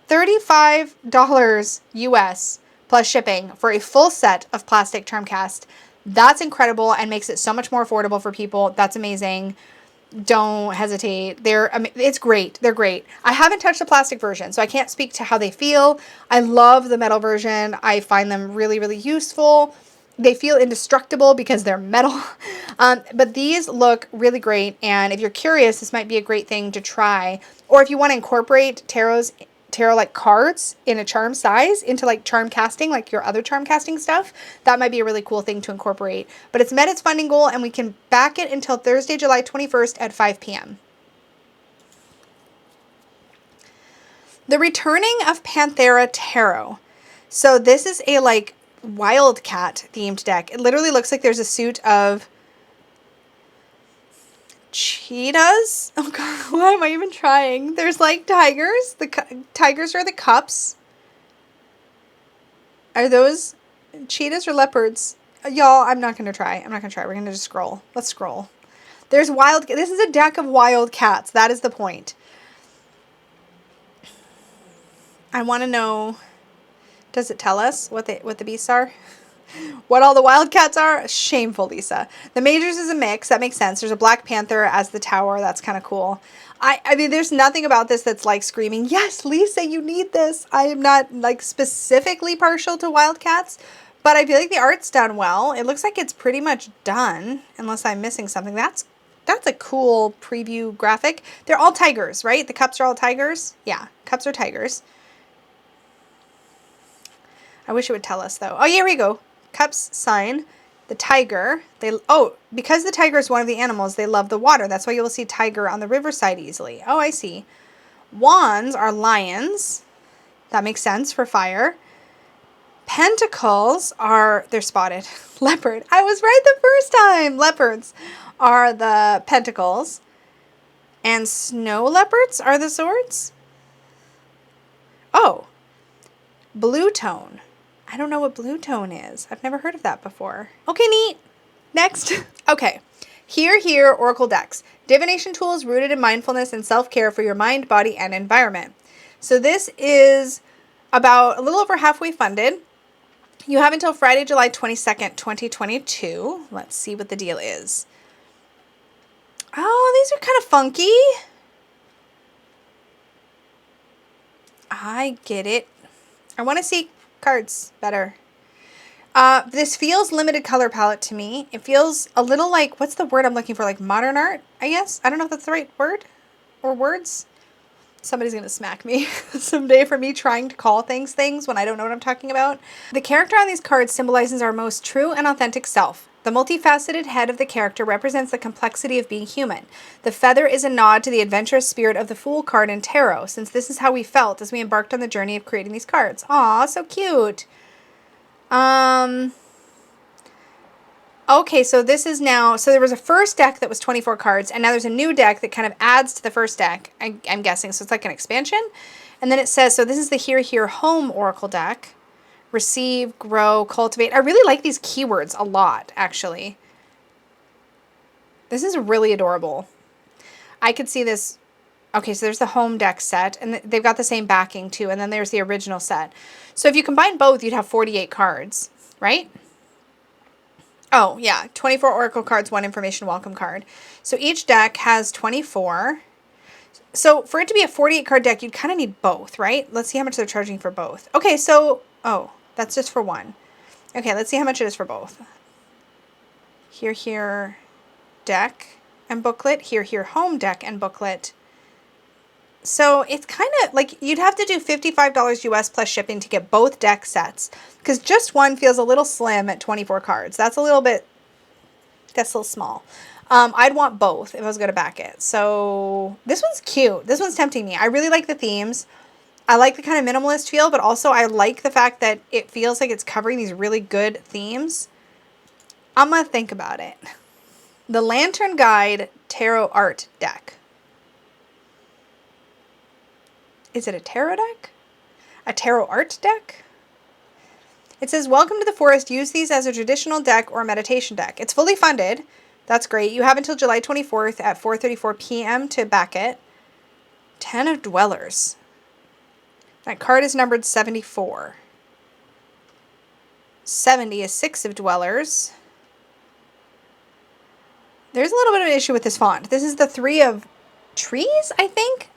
$35 US plus shipping for a full set of plastic Charmcast. That's incredible and makes it so much more affordable for people. That's amazing. Don't hesitate. It's great. They're great. I haven't touched the plastic version, so I can't speak to how they feel. I love the metal version. I find them really, really useful. They feel indestructible because they're metal. But these look really great. And if you're curious, this might be a great thing to try. Or if you want to incorporate tarot like cards in a charm size into like charm casting, like your other charm casting stuff, that might be a really cool thing to incorporate. But it's met its funding goal and we can back it until Thursday, July 21st at 5 p.m. The Returning of Panthera Tarot. So this is a like wildcat themed deck. It literally looks like there's a suit of cheetahs. Oh god, why am I even trying? There's like tigers. The tigers are the cups. Are those cheetahs or leopards? Y'all, I'm not gonna try. We're gonna just scroll. Let's scroll. There's this is a deck of wild cats. That is the point. I want to know, does it tell us what the beasts are? What all the wildcats are? Shameful, Lisa. The majors is a mix. That makes sense. There's a Black Panther as the tower. That's kind of cool. I mean, there's nothing about this that's like screaming, yes, Lisa, you need this. I am not like specifically partial to wildcats, but I feel like the art's done well. It looks like it's pretty much done, unless I'm missing something. That's a cool preview graphic. They're all tigers, right? The cups are all tigers. Yeah, cups are tigers. I wish it would tell us though. Oh, here we go. Cups sign, the tiger. Because the tiger is one of the animals, they love the water. That's why you'll see tiger on the riverside easily. Oh, I see. Wands are lions. That makes sense for fire. Pentacles they're spotted. Leopard. I was right the first time. Leopards are the pentacles. And snow leopards are the swords. Oh, blue tone. I don't know what blue tone is. I've never heard of that before. Okay, neat. Next. Okay. Here, Oracle decks. Divination tools rooted in mindfulness and self-care for your mind, body, and environment. So this is about a little over halfway funded. You have until Friday, July 22nd, 2022. Let's see what the deal is. Oh, these are kind of funky. I get it. I want to see cards better. This feels limited color palette to me. It feels a little like, what's the word I'm looking for? Like modern art, I guess. I don't know if that's the right word or words. Somebody's going to smack me someday for me trying to call things when I don't know what I'm talking about. The character on these cards symbolizes our most true and authentic self. The multifaceted head of the character represents the complexity of being human. The feather is a nod to the adventurous spirit of the Fool card in tarot, since this is how we felt as we embarked on the journey of creating these cards. Aw, so cute. Okay, so this is now, so there was a first deck that was 24 cards, and now there's a new deck that kind of adds to the first deck, I'm guessing. So it's like an expansion. And then it says, so this is the Here Home Oracle deck. Receive, grow, cultivate. I really like these keywords a lot, actually. This is really adorable. I could see this. Okay, so there's the home deck set, and they've got the same backing too, and then there's the original set. So if you combine both, you'd have 48 cards, right? Oh, yeah, 24 Oracle cards, 1 information welcome card. So each deck has 24. So for it to be a 48 card deck, you'd kind of need both, right? Let's see how much they're charging for both. Okay, so, oh, that's just for one. Okay, let's see how much it is for both. Here, deck and booklet. Here, home deck and booklet. So it's kind of like you'd have to do $55 US plus shipping to get both deck sets, because just one feels a little slim at 24 cards. That's a little small. I'd want both if I was going to back it. So this one's cute. This one's tempting me. I really like the themes. I like the kind of minimalist feel, but also I like the fact that it feels like it's covering these really good themes. I'm going to think about it. The Lantern Guide Tarot Art Deck. Is it a tarot deck? A tarot art deck? It says, welcome to the forest. Use these as a traditional deck or meditation deck. It's fully funded. That's great. You have until July 24th at 4:34 p.m. to back it. 10 of Dwellers. That card is numbered 74. 70 is 6 of Dwellers. There's a little bit of an issue with this font. This is the 3 of Trees, I think?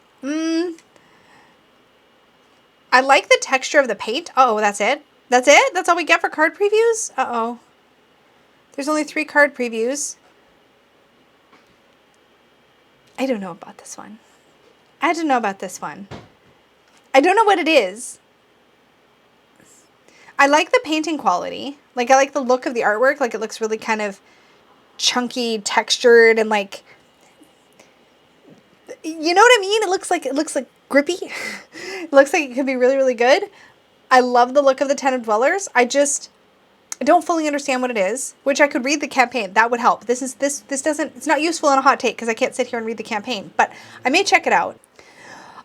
I like the texture of the paint. Oh, that's it? That's it? That's all we get for card previews? Uh-oh. There's only 3 card previews. I don't know about this one. I don't know about this one. I don't know what it is. I like the painting quality. Like, I like the look of the artwork. Like, it looks really kind of chunky, textured, and like, you know what I mean? It looks like grippy. It looks like it could be really, really good. I love the look of the 10 of Dwellers. I don't fully understand what it is, which I could read the campaign. That would help. It's not useful in a hot take because I can't sit here and read the campaign, but I may check it out.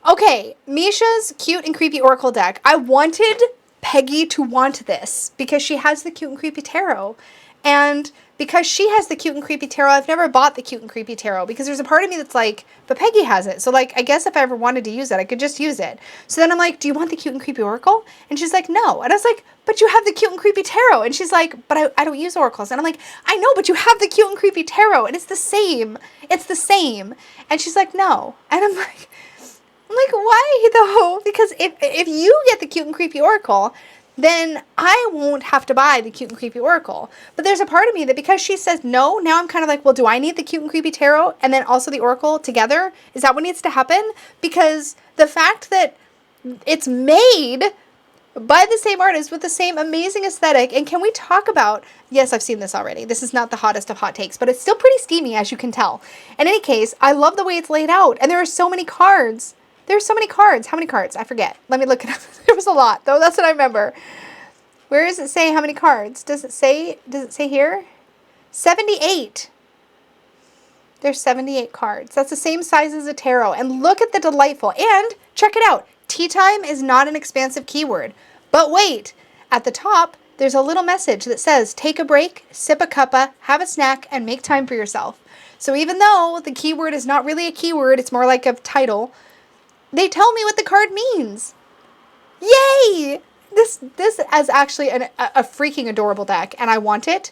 Okay, Misha's cute and creepy oracle deck. I wanted Peggy to want this because she has the cute and creepy tarot. And because she has the cute and creepy tarot, I've never bought the cute and creepy tarot because there's a part of me that's like, but Peggy has it. So like, I guess if I ever wanted to use it, I could just use it. So then I'm like, do you want the cute and creepy oracle? And she's like, no. And I was like, but you have the cute and creepy tarot. And she's like, but I don't use oracles. And I'm like, I know, but you have the cute and creepy tarot. And it's the same. It's the same. And she's like, no. And I'm like, why though? Because if you get the cute and creepy oracle, then I won't have to buy the cute and creepy oracle. But there's a part of me that because she says no, now I'm kind of like, well, do I need the cute and creepy tarot and then also the oracle together? Is that what needs to happen? Because the fact that it's made by the same artist with the same amazing aesthetic, and can we talk about, yes, I've seen this already. This is not the hottest of hot takes, but it's still pretty steamy, as you can tell. In any case, I love the way it's laid out, and there are so many cards. There's so many cards. How many cards? I forget. Let me look it up. There was a lot, though. That's what I remember. Where does it say how many cards? Does it say here? 78. There's 78 cards. That's the same size as a tarot. And look at the delightful. And check it out. Tea time is not an expansive keyword. But wait. At the top, there's a little message that says, take a break, sip a cuppa, have a snack, and make time for yourself. So even though the keyword is not really a keyword, it's more like a title, they tell me what the card means. Yay! This is actually a freaking adorable deck, and I want it.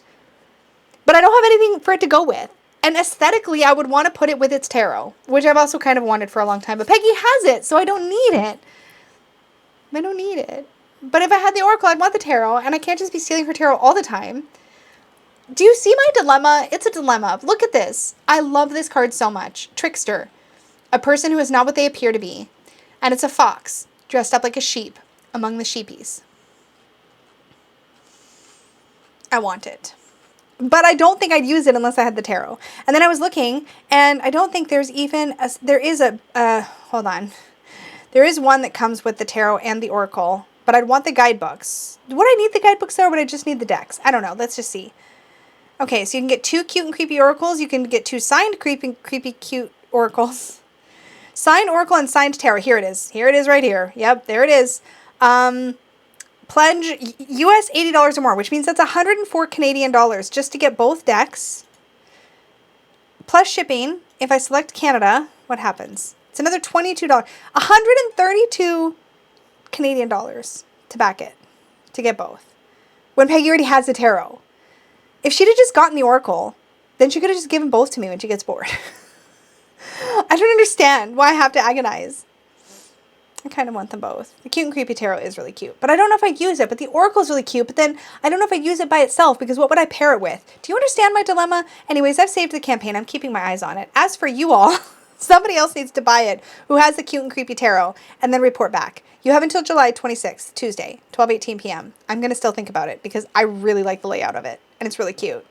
But I don't have anything for it to go with. And aesthetically, I would want to put it with its tarot, which I've also kind of wanted for a long time. But Peggy has it, so I don't need it. I don't need it. But if I had the oracle, I'd want the tarot, and I can't just be stealing her tarot all the time. Do you see my dilemma? It's a dilemma. Look at this. I love this card so much. Trickster. A person who is not what they appear to be. And it's a fox, dressed up like a sheep, among the sheepies. I want it. But I don't think I'd use it unless I had the tarot. And then I was looking, and I don't think there's even, hold on. There is one that comes with the tarot and the oracle, but I'd want the guidebooks. Would I need the guidebooks there, or would I just need the decks? I don't know. Let's just see. Okay, so you can get 2 cute and creepy oracles. You can get 2 signed creepy cute oracles. Signed oracle and signed tarot. Here it is. Here it is right here. Yep, there it is. Pledge US $80 or more, which means that's 104 Canadian dollars just to get both decks. Plus shipping. If I select Canada, what happens? It's another $22. 132 Canadian dollars to back it. To get both. When Peggy already has the tarot. If she'd have just gotten the oracle, then she could have just given both to me when she gets bored. I don't understand why I have to agonize. I kind of want them both. The Cute and Creepy Tarot is really cute, but I don't know if I'd use it. But the Oracle is really cute, but then I don't know if I'd use it by itself because what would I pair it with? Do you understand my dilemma? Anyways, I've saved the campaign. I'm keeping my eyes on it. As for you all, somebody else needs to buy it who has the Cute and Creepy Tarot and then report back. You have until July 26th, Tuesday, 12:18 p.m. I'm going to still think about it because I really like the layout of it and it's really cute.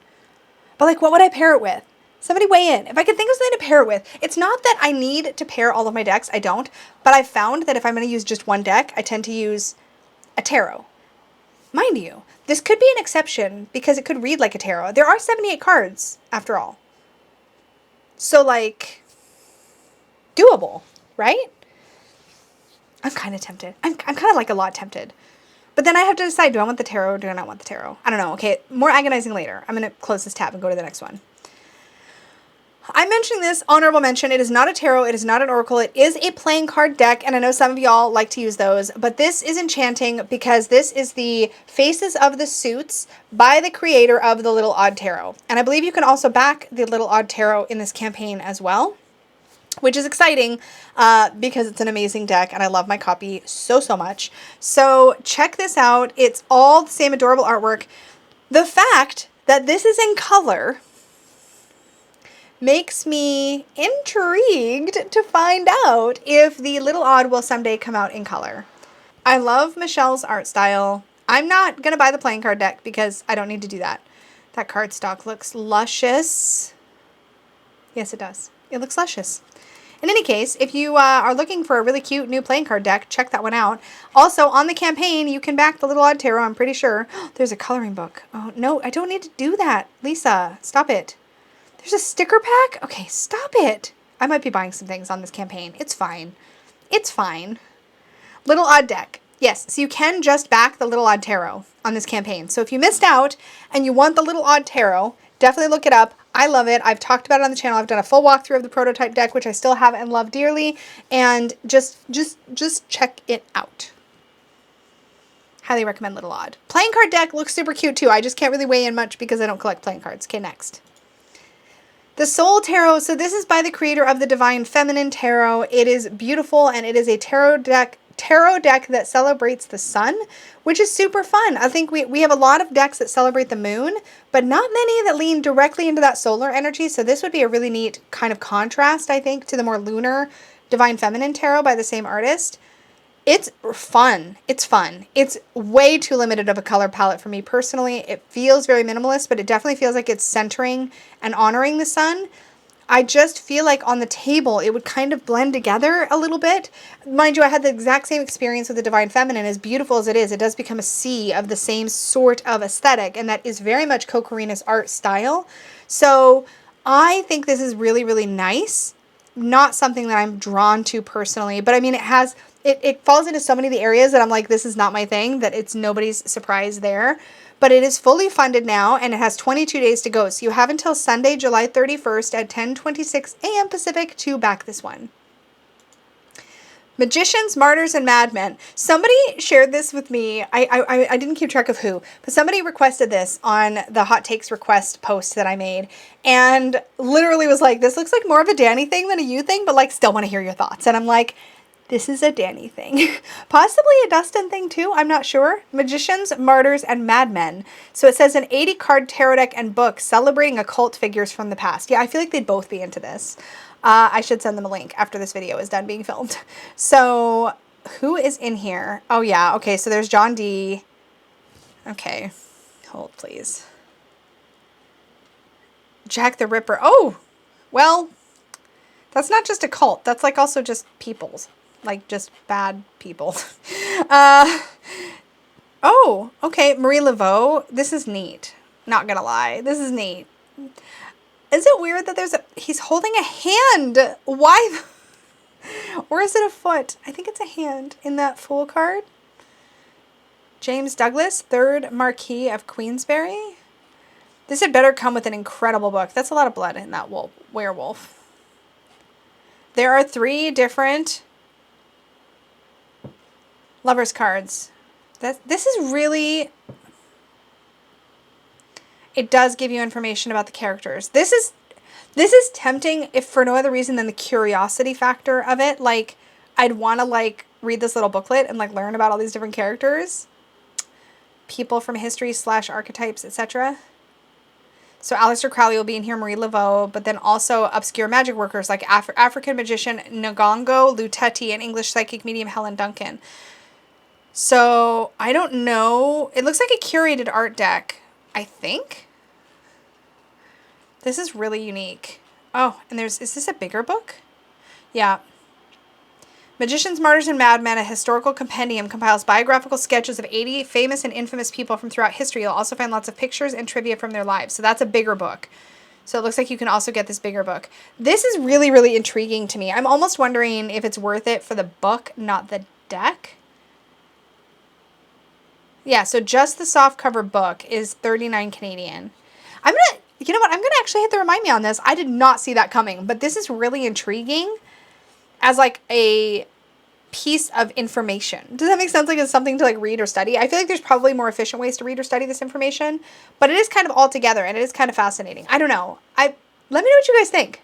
But like, what would I pair it with? Somebody weigh in. If I could think of something to pair it with. It's not that I need to pair all of my decks. I don't. But I've found that if I'm going to use just one deck, I tend to use a tarot. Mind you, this could be an exception because it could read like a tarot. There are 78 cards, after all. So, like, doable, right? I'm kind of tempted. I'm kind of like a lot tempted. But then I have to decide, do I want the tarot or do I not want the tarot? I don't know. Okay, more agonizing later. I'm going to close this tab and go to the next one. I'm mentioning this honorable mention. It is not a tarot. It is not an oracle. It is a playing card deck, and I know some of y'all like to use those, but this is enchanting because this is the Faces of the Suits by the creator of the Little Odd Tarot. And I believe you can also back the Little Odd Tarot in this campaign as well, which is exciting because it's an amazing deck, and I love my copy so much. So check this out. It's all the same adorable artwork. The fact that this is in color makes me intrigued to find out if the Little Odd will someday come out in color. I love Michelle's art style. I'm not going to buy the playing card deck because I don't need to do that. That cardstock looks luscious. Yes, it does. It looks luscious. In any case, if you are looking for a really cute new playing card deck, check that one out. Also, on the campaign, you can back the Little Odd Tarot, I'm pretty sure. There's a coloring book. Oh, no, I don't need to do that. Lisa, stop it. There's a sticker pack? Okay, stop it. I might be buying some things on this campaign. It's fine. It's fine. Little Odd deck. Yes, so you can just back the Little Odd Tarot on this campaign. So if you missed out and you want the Little Odd Tarot, definitely look it up. I love it. I've talked about it on the channel. I've done a full walkthrough of the prototype deck, which I still have and love dearly. And just check it out. Highly recommend Little Odd. Playing card deck looks super cute too. I just can't really weigh in much because I don't collect playing cards. Okay, next. The Soul Tarot. So this is by the creator of the Divine Feminine Tarot. It is beautiful and it is a tarot deck that celebrates the sun, which is super fun. I think we have a lot of decks that celebrate the moon, but not many that lean directly into that solar energy. So this would be a really neat kind of contrast, I think, to the more lunar Divine Feminine Tarot by the same artist. It's fun. It's fun. It's way too limited of a color palette for me personally. It feels very minimalist, but it definitely feels like it's centering and honoring the sun. I just feel like on the table, it would kind of blend together a little bit. Mind you, I had the exact same experience with the Divine Feminine. As beautiful as it is, it does become a sea of the same sort of aesthetic, and that is very much Cocorina's art style. So I think this is really, really nice. Not something that I'm drawn to personally, but I mean, it falls into so many of the areas that I'm like, this is not my thing, that it's nobody's surprise there. But it is fully funded now, and it has 22 days to go. So you have until Sunday, July 31st at 10:26 a.m. Pacific to back this one. Magicians, Martyrs, and Madmen. Somebody shared this with me. I didn't keep track of who, but somebody requested this on the Hot Takes request post that I made, and literally was like, this looks like more of a Danny thing than a you thing, but like still want to hear your thoughts. And I'm like, this is a Danny thing. Possibly a Dustin thing too, I'm not sure. Magicians, Martyrs, and Madmen. So it says an 80-card tarot deck and book celebrating occult figures from the past. Yeah, I feel like they'd both be into this. I should send them a link after this video is done being filmed. So who is in here? Oh yeah, okay, so there's John D. Okay, hold please. Jack the Ripper. Oh, well, that's not just a cult. That's like also just peoples. Like just bad people. Oh, okay, Marie Laveau. This is neat. Not gonna lie, this is neat. Is it weird that he's holding a hand? Why? Or is it a foot? I think it's a hand in that Fool card. James Douglas, 3rd Marquis of Queensberry. This had better come with an incredible book. That's a lot of blood in that werewolf. There are 3 different lovers cards. This is really... It does give you information about the characters. This This is tempting if for no other reason than the curiosity factor of it. Like, I'd want to, like, read this little booklet and, like, learn about all these different characters. People from history / archetypes, etc. So Aleister Crowley will be in here, Marie Laveau, but then also obscure magic workers like African magician Ngongo Luteti and English psychic medium Helen Duncan. So, I don't know. It looks like a curated art deck, I think. This is really unique. Oh, and is this a bigger book? Yeah. Magicians, Martyrs, and Madmen, a historical compendium, compiles biographical sketches of 80 famous and infamous people from throughout history. You'll also find lots of pictures and trivia from their lives. So that's a bigger book. So it looks like you can also get this bigger book. This is really, really intriguing to me. I'm almost wondering if it's worth it for the book, not the deck. Yeah, so just the softcover book is $39 Canadian. You know what? I'm going to actually hit the remind me on this. I did not see that coming, but this is really intriguing as like a piece of information. Does that make sense? Like it's something to like read or study. I feel like there's probably more efficient ways to read or study this information, but it is kind of all together and it is kind of fascinating. I don't know. Let me know what you guys think.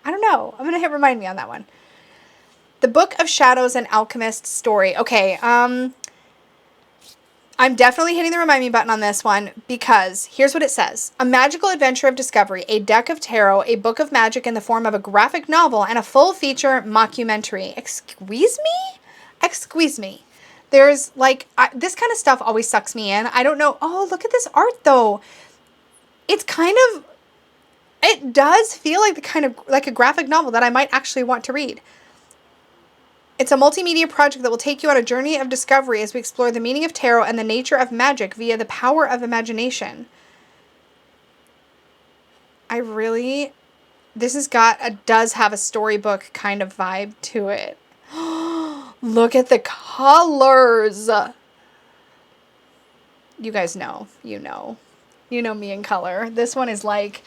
I don't know. I'm going to hit remind me on that one. The Book of Shadows and Alchemist Story. Okay, I'm definitely hitting the remind me button on this one because here's what it says. A magical adventure of discovery, a deck of tarot, a book of magic in the form of a graphic novel, and a full-feature mockumentary. Excuse me? Excuse me. There's like, this kind of stuff always sucks me in. I don't know. Oh, look at this art though. It's kind of, it does feel like the kind of, like a graphic novel that I might actually want to read. It's a multimedia project that will take you on a journey of discovery as we explore the meaning of tarot and the nature of magic via the power of imagination. This does have a storybook kind of vibe to it. Look at the colors. You guys know, you know me in color. This one is like,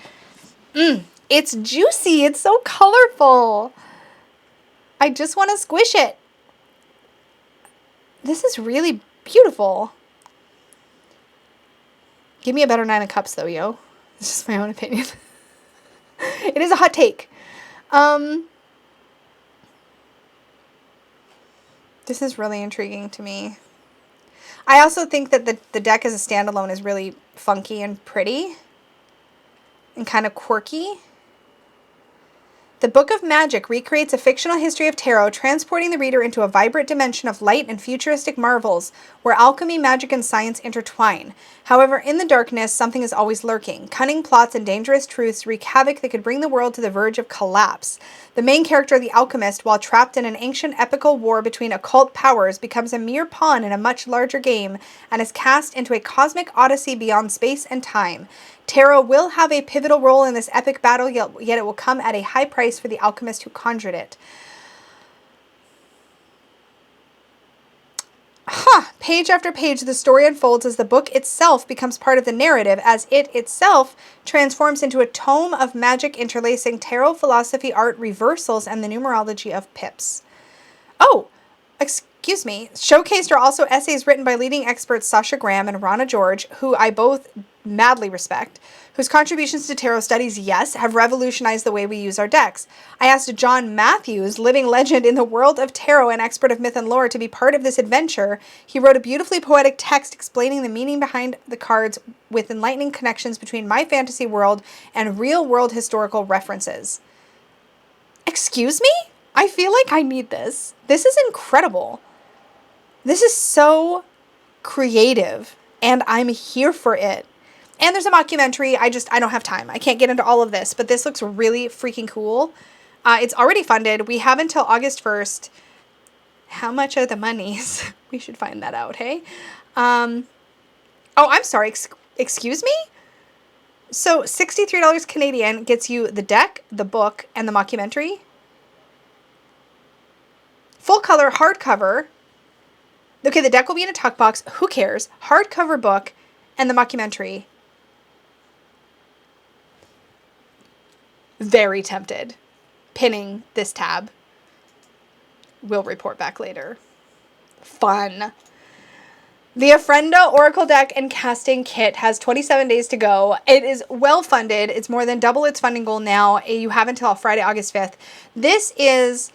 it's juicy. It's so colorful. I just want to squish it. This is really beautiful. Give me a better 9 of Cups though, yo. It's just my own opinion. It is a hot take. This is really intriguing to me. I also think that the deck as a standalone is really funky and pretty. And kind of quirky. The Book of Magic recreates a fictional history of tarot, transporting the reader into a vibrant dimension of light and futuristic marvels, where alchemy, magic, and science intertwine. However, in the darkness, something is always lurking. Cunning plots and dangerous truths wreak havoc that could bring the world to the verge of collapse. The main character, the alchemist, while trapped in an ancient epical war between occult powers, becomes a mere pawn in a much larger game, and is cast into a cosmic odyssey beyond space and time. Tarot will have a pivotal role in this epic battle, yet it will come at a high price for the alchemist who conjured it. Page after page, the story unfolds as the book itself becomes part of the narrative, as it itself transforms into a tome of magic interlacing tarot, philosophy, art, reversals, and the numerology of pips. Oh, excuse me. Showcased are also essays written by leading experts Sasha Graham and Rana George, who I both madly respect, whose contributions to tarot studies, yes, have revolutionized the way we use our decks. I asked John Matthews, living legend in the world of tarot and expert of myth and lore, to be part of this adventure. He wrote a beautifully poetic text explaining the meaning behind the cards with enlightening connections between my fantasy world and real-world historical references. Excuse me? I feel like I need this. This is incredible. This is so creative, and I'm here for it. And there's a mockumentary. I don't have time. I can't get into all of this, but this looks really freaking cool. It's already funded. We have until August 1st. How much are the monies? We should find that out, hey? Oh, I'm sorry. Excuse me? So $63 Canadian gets you the deck, the book, and the mockumentary. Full color, hardcover. Okay, the deck will be in a tuck box. Who cares? Hardcover book and the mockumentary. Very tempted. Pinning this tab. We'll report back later. Fun. The Ofrenda Oracle deck and casting kit has 27 days to go. It is well funded. It's more than double its funding goal now. You have until Friday, August 5th. This is,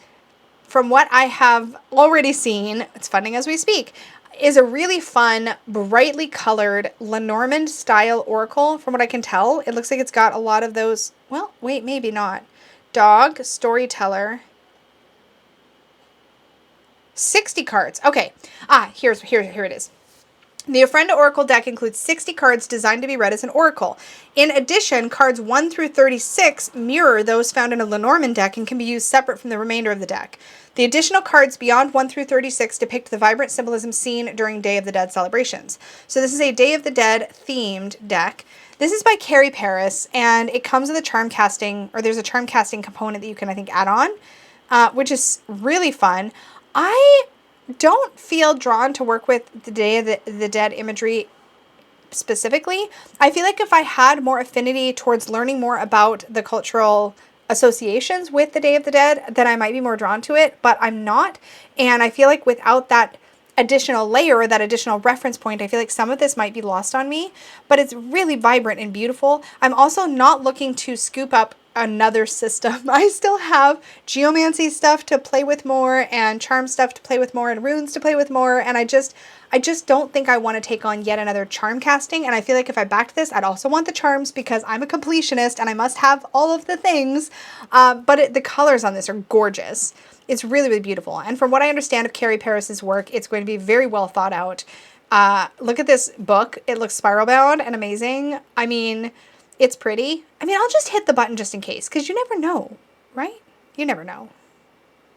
from what I have already seen, it's funding as we speak, is a really fun, brightly colored Lenormand style oracle. From what I can tell, it looks like it's got a lot of those. Well, wait, maybe not. Dog, storyteller. 60 cards. Okay. Here it is. The Ofrenda Oracle deck includes 60 cards designed to be read as an oracle. In addition, cards 1 through 36 mirror those found in a Lenormand deck and can be used separate from the remainder of the deck. The additional cards beyond 1 through 36 depict the vibrant symbolism seen during Day of the Dead celebrations. So this is a Day of the Dead themed deck. This is by Papez, and it comes with a charm casting, or there's a charm casting component that you can, I think, add on, which is really fun. I don't feel drawn to work with the Day of the Dead imagery specifically. I feel like if I had more affinity towards learning more about the cultural associations with the Day of the Dead, then I might be more drawn to it, but I'm not. And I feel like without that additional layer or that additional reference point, I feel like some of this might be lost on me, but it's really vibrant and beautiful. I'm also not looking to scoop up another system. I still have geomancy stuff to play with more and charm stuff to play with more and runes to play with more, and I just don't think I want to take on yet another charm casting. And I feel like if I backed this, I'd also want the charms because I'm a completionist and I must have all of the things. But the colors on this are gorgeous. It's really, really beautiful. And from what I understand of Carrie Paris's work, it's going to be very well thought out. Look at this book. It looks spiral bound and amazing. I mean, it's pretty. I mean, I'll just hit the button just in case, because you never know, right? You never know.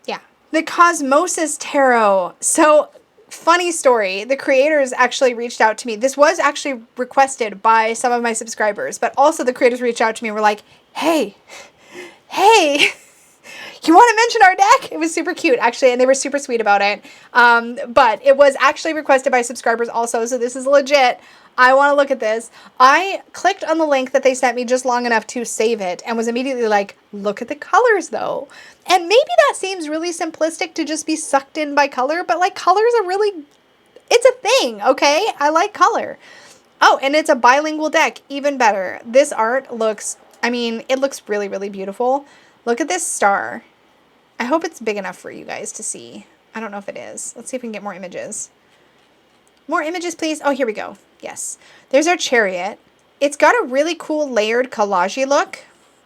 Yeah. The Cosmosis Tarot. So, funny story. The creators actually reached out to me. This was actually requested by some of my subscribers, but also the creators reached out to me and were like, hey, you want to mention our deck? It was super cute, actually, and they were super sweet about it. But it was actually requested by subscribers also, so this is legit. I want to look at this. I clicked on the link that they sent me just long enough to save it and was immediately like, look at the colors, though. And maybe that seems really simplistic to just be sucked in by color, but, like, colors are really, it's a thing, okay? I like color. Oh, and it's a bilingual deck. Even better. This art looks, I mean, it looks really, really beautiful. Look at this star. I hope it's big enough for you guys to see. I don't know if it is. Let's see if we can get more images. More images, please. Oh, here we go. Yes. There's our chariot. It's got a really cool layered collage-y look.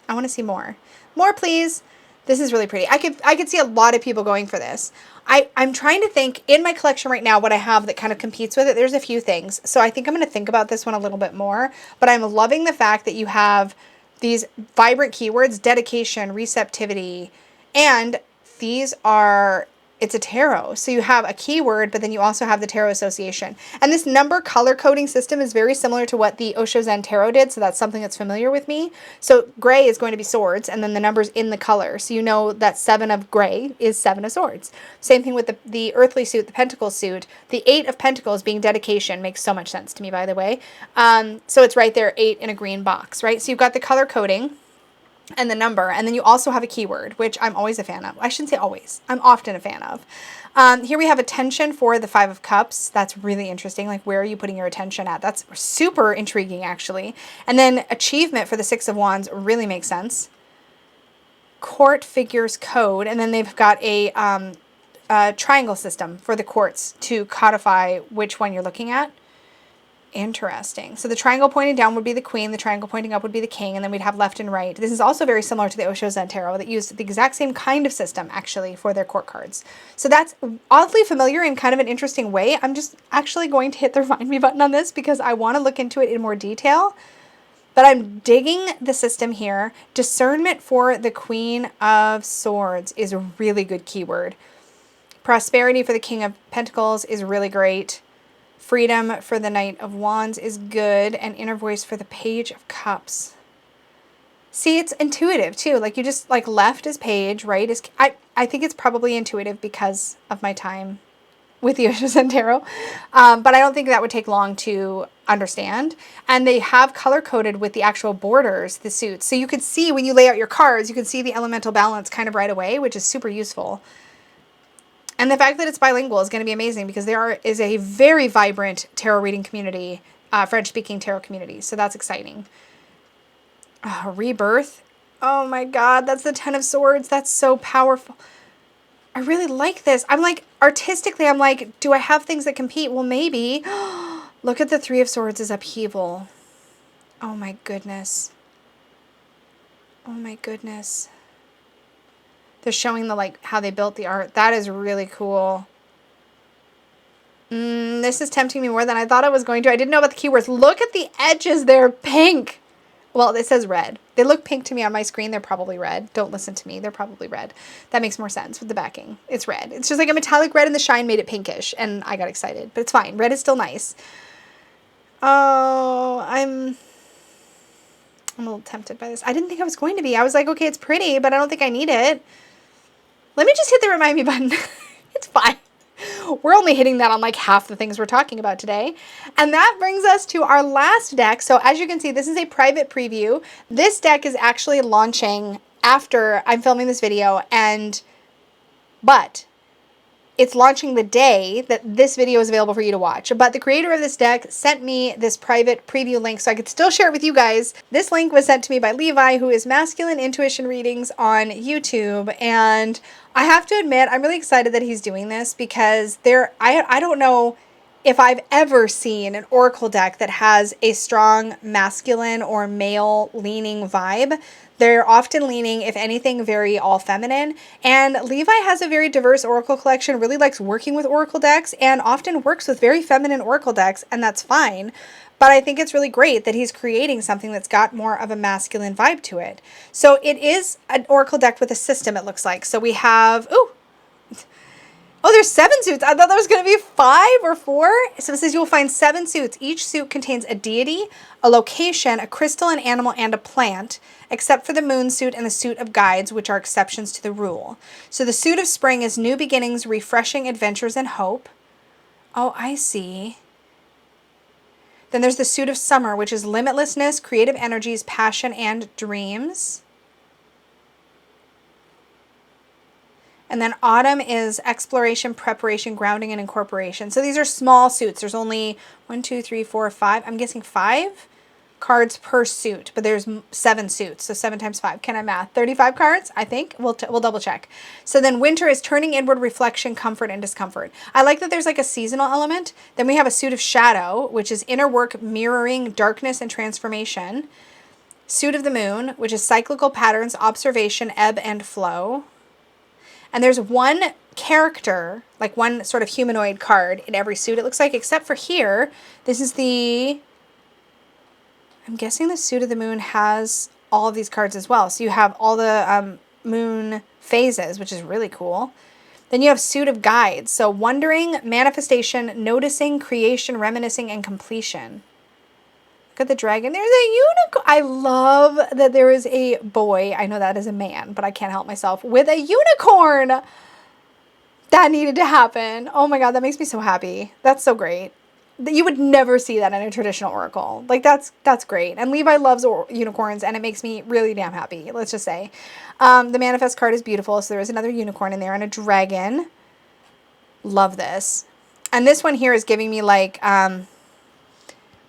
I want to see more. More, please. This is really pretty. I could see a lot of people going for this. I'm trying to think in my collection right now what I have that kind of competes with it. There's a few things. So I think I'm going to think about this one a little bit more. But I'm loving the fact that you have these vibrant keywords, dedication, receptivity, and these are, it's a tarot. So you have a keyword, but then you also have the tarot association. And this number color coding system is very similar to what the Osho Zen Tarot did. So that's something that's familiar with me. So gray is going to be swords, and then the numbers in the color. So you know that 7 of gray is 7 of swords. Same thing with the earthly suit, the pentacle suit. The 8 of pentacles being dedication makes so much sense to me, by the way. So it's right there, 8 in a green box, right? So you've got the color coding and the number, and then you also have a keyword, which I'm always a fan of. I shouldn't say always. I'm often a fan of. Here we have attention for the 5 of Cups. That's really interesting. Like, where are you putting your attention at? That's super intriguing, actually. And then achievement for the 6 of Wands really makes sense. Court figures code, and then they've got a triangle system for the courts to codify which one you're looking at. Interesting. So the triangle pointing down would be the queen, the triangle pointing up would be the king, and then we'd have left and right. This is also very similar to the Osho Zen Tarot that used the exact same kind of system, actually, for their court cards. So that's oddly familiar in kind of an interesting way. I'm just actually going to hit the Remind Me button on this because I want to look into it in more detail. But I'm digging the system here. Discernment for the Queen of Swords is a really good keyword. Prosperity for the King of Pentacles is really great. Freedom for the Knight of Wands is good. And inner voice for the Page of Cups. See, it's intuitive too. Like, you just, like, left is page, right is... I think it's probably intuitive because of my time with the Osho Zen Tarot. But I don't think that would take long to understand. And they have color-coded with the actual borders, the suits. So you could see when you lay out your cards, you can see the elemental balance kind of right away, which is super useful. And the fact that it's bilingual is going to be amazing because there is a very vibrant tarot reading community, French-speaking tarot community. So that's exciting. Rebirth. Oh my God, that's the Ten of Swords. That's so powerful. I really like this. I'm like, artistically, I'm like, do I have things that compete? Well, maybe. Look at the Three of Swords as upheaval. Oh my goodness. Oh my goodness. They're showing the, like, how they built the art. That is really cool. This is tempting me more than I thought I was going to. I didn't know about the keywords. Look at the edges. They're pink. Well, it says red. They look pink to me on my screen. They're probably red. Don't listen to me. They're probably red. That makes more sense with the backing. It's red. It's just like a metallic red and the shine made it pinkish. And I got excited. But it's fine. Red is still nice. Oh, I'm a little tempted by this. I didn't think I was going to be. I was like, okay, it's pretty, but I don't think I need it. Let me just hit the remind me button. It's fine. We're only hitting that on like half the things we're talking about today. And that brings us to our last deck. So as you can see, this is a private preview. This deck is actually launching after I'm filming this video, but it's launching the day that this video is available for you to watch. But the creator of this deck sent me this private preview link so I could still share it with you guys. This link was sent to me by Levi, who is Masculine Intuition Readings on YouTube. And I have to admit, I'm really excited that he's doing this because I don't know if I've ever seen an oracle deck that has a strong masculine or male leaning vibe. They're often leaning, if anything, very all feminine. And Levi has a very diverse oracle collection, really likes working with oracle decks, and often works with very feminine oracle decks, and that's fine. But I think it's really great that he's creating something that's got more of a masculine vibe to it. So it is an oracle deck with a system, it looks like. So we have, oh, there's 7 suits. I thought there was going to be 5 or 4. So it says you will find 7 suits. Each suit contains a deity, a location, a crystal, an animal, and a plant, except for the moon suit and the suit of guides, which are exceptions to the rule. So the suit of spring is new beginnings, refreshing adventures, and hope. Oh, I see. Then there's the suit of summer, which is limitlessness, creative energies, passion, and dreams. And then autumn is exploration, preparation, grounding, and incorporation. So these are small suits. There's only 1, 2, 3, 4, 5. I'm guessing 5 cards per suit, but there's 7 suits. So 7 times 5. Can I math? 35 cards, I think. We'll double check. So then winter is turning inward, reflection, comfort, and discomfort. I like that there's like a seasonal element. Then we have a suit of shadow, which is inner work, mirroring, darkness, and transformation. Suit of the moon, which is cyclical patterns, observation, ebb, and flow. And there's one character, like one sort of humanoid card in every suit, it looks like, except for here. This is the, I'm guessing the suit of the moon has all of these cards as well. So you have all the moon phases, which is really cool. Then you have suit of guides. So wondering, manifestation, noticing, creation, reminiscing, and completion. Look at the dragon. There's a unicorn. I love that there is a boy. I know that is a man, but I can't help myself. With a unicorn. That needed to happen. Oh my God, that makes me so happy. That's so great. You would never see that in a traditional oracle. Like, that's great. And Levi loves unicorns, and it makes me really damn happy, let's just say. The manifest card is beautiful, so there is another unicorn in there and a dragon. Love this. And this one here is giving me like...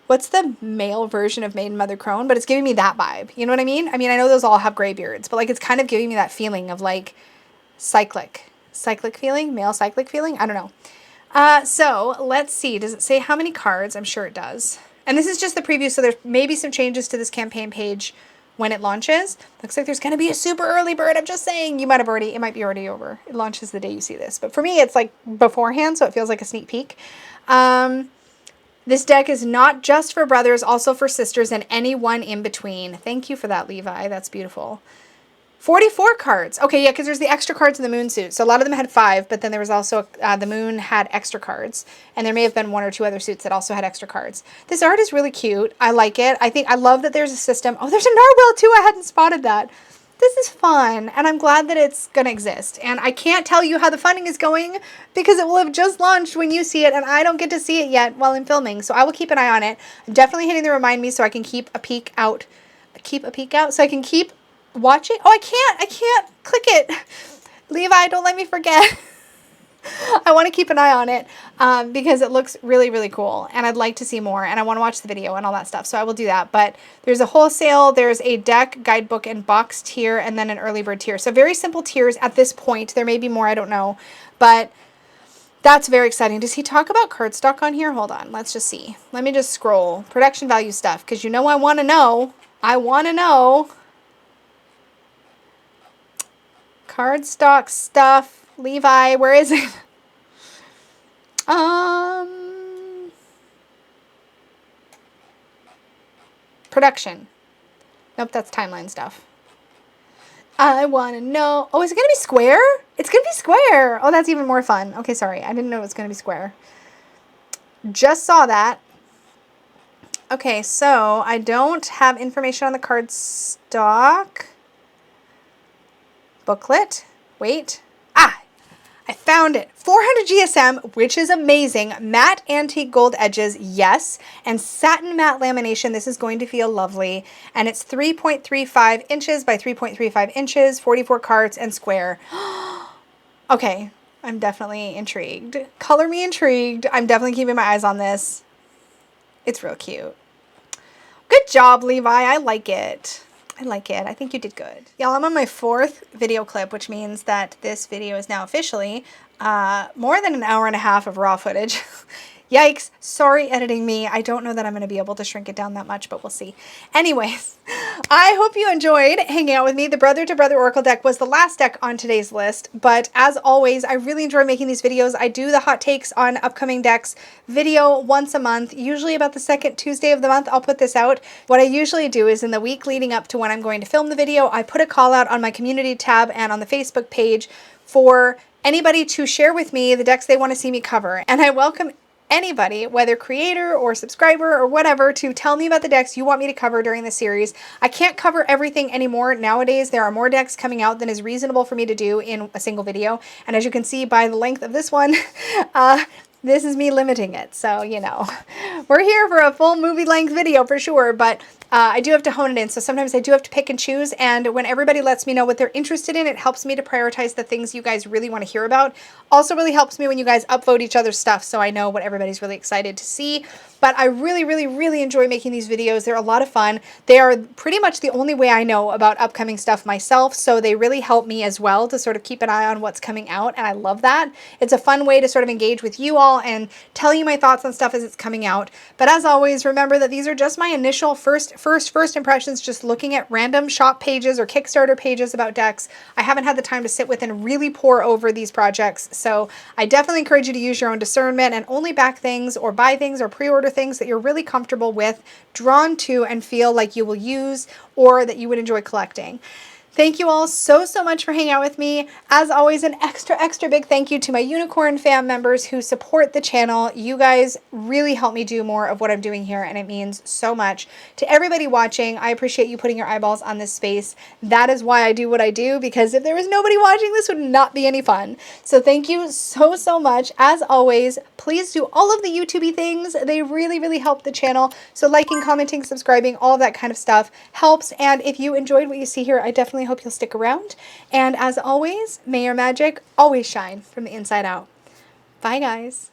what's the male version of Maiden Mother Crone? But it's giving me that vibe. You know what I mean? I mean, I know those all have gray beards, but like it's kind of giving me that feeling of like cyclic feeling, male cyclic feeling. I don't know. So let's see. Does it say how many cards? I'm sure it does. And this is just the preview, so there's maybe some changes to this campaign page when it launches. Looks like there's going to be a super early bird. I'm just saying, it might be already over. It launches the day you see this. But for me, it's like beforehand, so it feels like a sneak peek. This deck is not just for brothers, also for sisters and anyone in between. Thank you for that, Levi. That's beautiful. 44 cards. Okay, yeah, because there's the extra cards in the moon suit. So a lot of them had 5, but then there was also, the moon had extra cards. And there may have been 1 or 2 other suits that also had extra cards. This art is really cute. I like it. I love that there's a system. Oh, there's a narwhal too. I hadn't spotted that. This is fun, and I'm glad that it's going to exist. And I can't tell you how the funding is going because it will have just launched when you see it, and I don't get to see it yet while I'm filming. So I will keep an eye on it. I'm definitely hitting the remind me so I can keep a peek out. So I can keep watching. Oh, I can't click it. Levi, don't let me forget. I want to keep an eye on it because it looks really, really cool. And I'd like to see more. And I want to watch the video and all that stuff. So I will do that. But there's a wholesale, there's a deck, guidebook, and box tier, and then an early bird tier. So very simple tiers at this point. There may be more, I don't know. But that's very exciting. Does he talk about cardstock on here? Hold on. Let's just see. Let me just scroll. Production value stuff. Because you know I want to know. I want to know. Cardstock stuff. Levi, where is it? Production. Nope, that's timeline stuff. I want to know. Oh, is it going to be square? It's going to be square. Oh, that's even more fun. Okay, sorry. I didn't know it was going to be square. Just saw that. Okay, so I don't have information on the cardstock. Booklet. Wait. Ah, I found it. 400 GSM, which is amazing. Matte antique gold edges, yes. And satin matte lamination. This is going to feel lovely. And it's 3.35 inches by 3.35 inches, 44 cards, and square. Okay, I'm definitely intrigued. Color me intrigued. I'm definitely keeping my eyes on this. It's real cute. Good job, Levi. I like it. I like it. I think you did good. Y'all, I'm on my 4th video clip, which means that this video is now officially more than an hour and a half of raw footage. Yikes. Sorry, editing me. I don't know that I'm going to be able to shrink it down that much, but we'll see. Anyways, I hope you enjoyed hanging out with me. The Brother to Brother Oracle deck was the last deck on today's list, but as always, I really enjoy making these videos. I do the hot takes on upcoming decks video once a month, usually about the second Tuesday of the month. I'll put this out. What I usually do is in the week leading up to when I'm going to film the video, I put a call out on my community tab and on the Facebook page for anybody to share with me the decks they want to see me cover. And I welcome anybody, whether creator or subscriber or whatever, to tell me about the decks you want me to cover during the series. I can't cover everything anymore. Nowadays, there are more decks coming out than is reasonable for me to do in a single video. And as you can see by the length of this one, this is me limiting it. So, you know, we're here for a full movie length video for sure, but I do have to hone it in. So sometimes I do have to pick and choose. And when everybody lets me know what they're interested in, it helps me to prioritize the things you guys really want to hear about. Also really helps me when you guys upvote each other's stuff, so I know what everybody's really excited to see. But I really, really, really enjoy making these videos. They're a lot of fun. They are pretty much the only way I know about upcoming stuff myself, so they really help me as well to sort of keep an eye on what's coming out, and I love that. It's a fun way to sort of engage with you all and tell you my thoughts on stuff as it's coming out. But as always, remember that these are just my initial first impressions, just looking at random shop pages or Kickstarter pages about decks. I haven't had the time to sit with and really pour over these projects, so I definitely encourage you to use your own discernment and only back things or buy things or pre-order things that you're really comfortable with, drawn to, and feel like you will use or that you would enjoy collecting. Thank you all so much for hanging out with me. As always, an extra big thank you to my Unicorn fam members who support the channel. You guys really help me do more of what I'm doing here, and it means so much. To everybody watching, I appreciate you putting your eyeballs on this space. That is why I do what I do, because if there was nobody watching, this would not be any fun. So thank you so much. As always, please do all of the YouTubey things. They really help the channel. So liking, commenting, subscribing, all of that kind of stuff helps. And if you enjoyed what you see here, I definitely hope you'll stick around. And as always, may your magic always shine from the inside out. Bye, guys.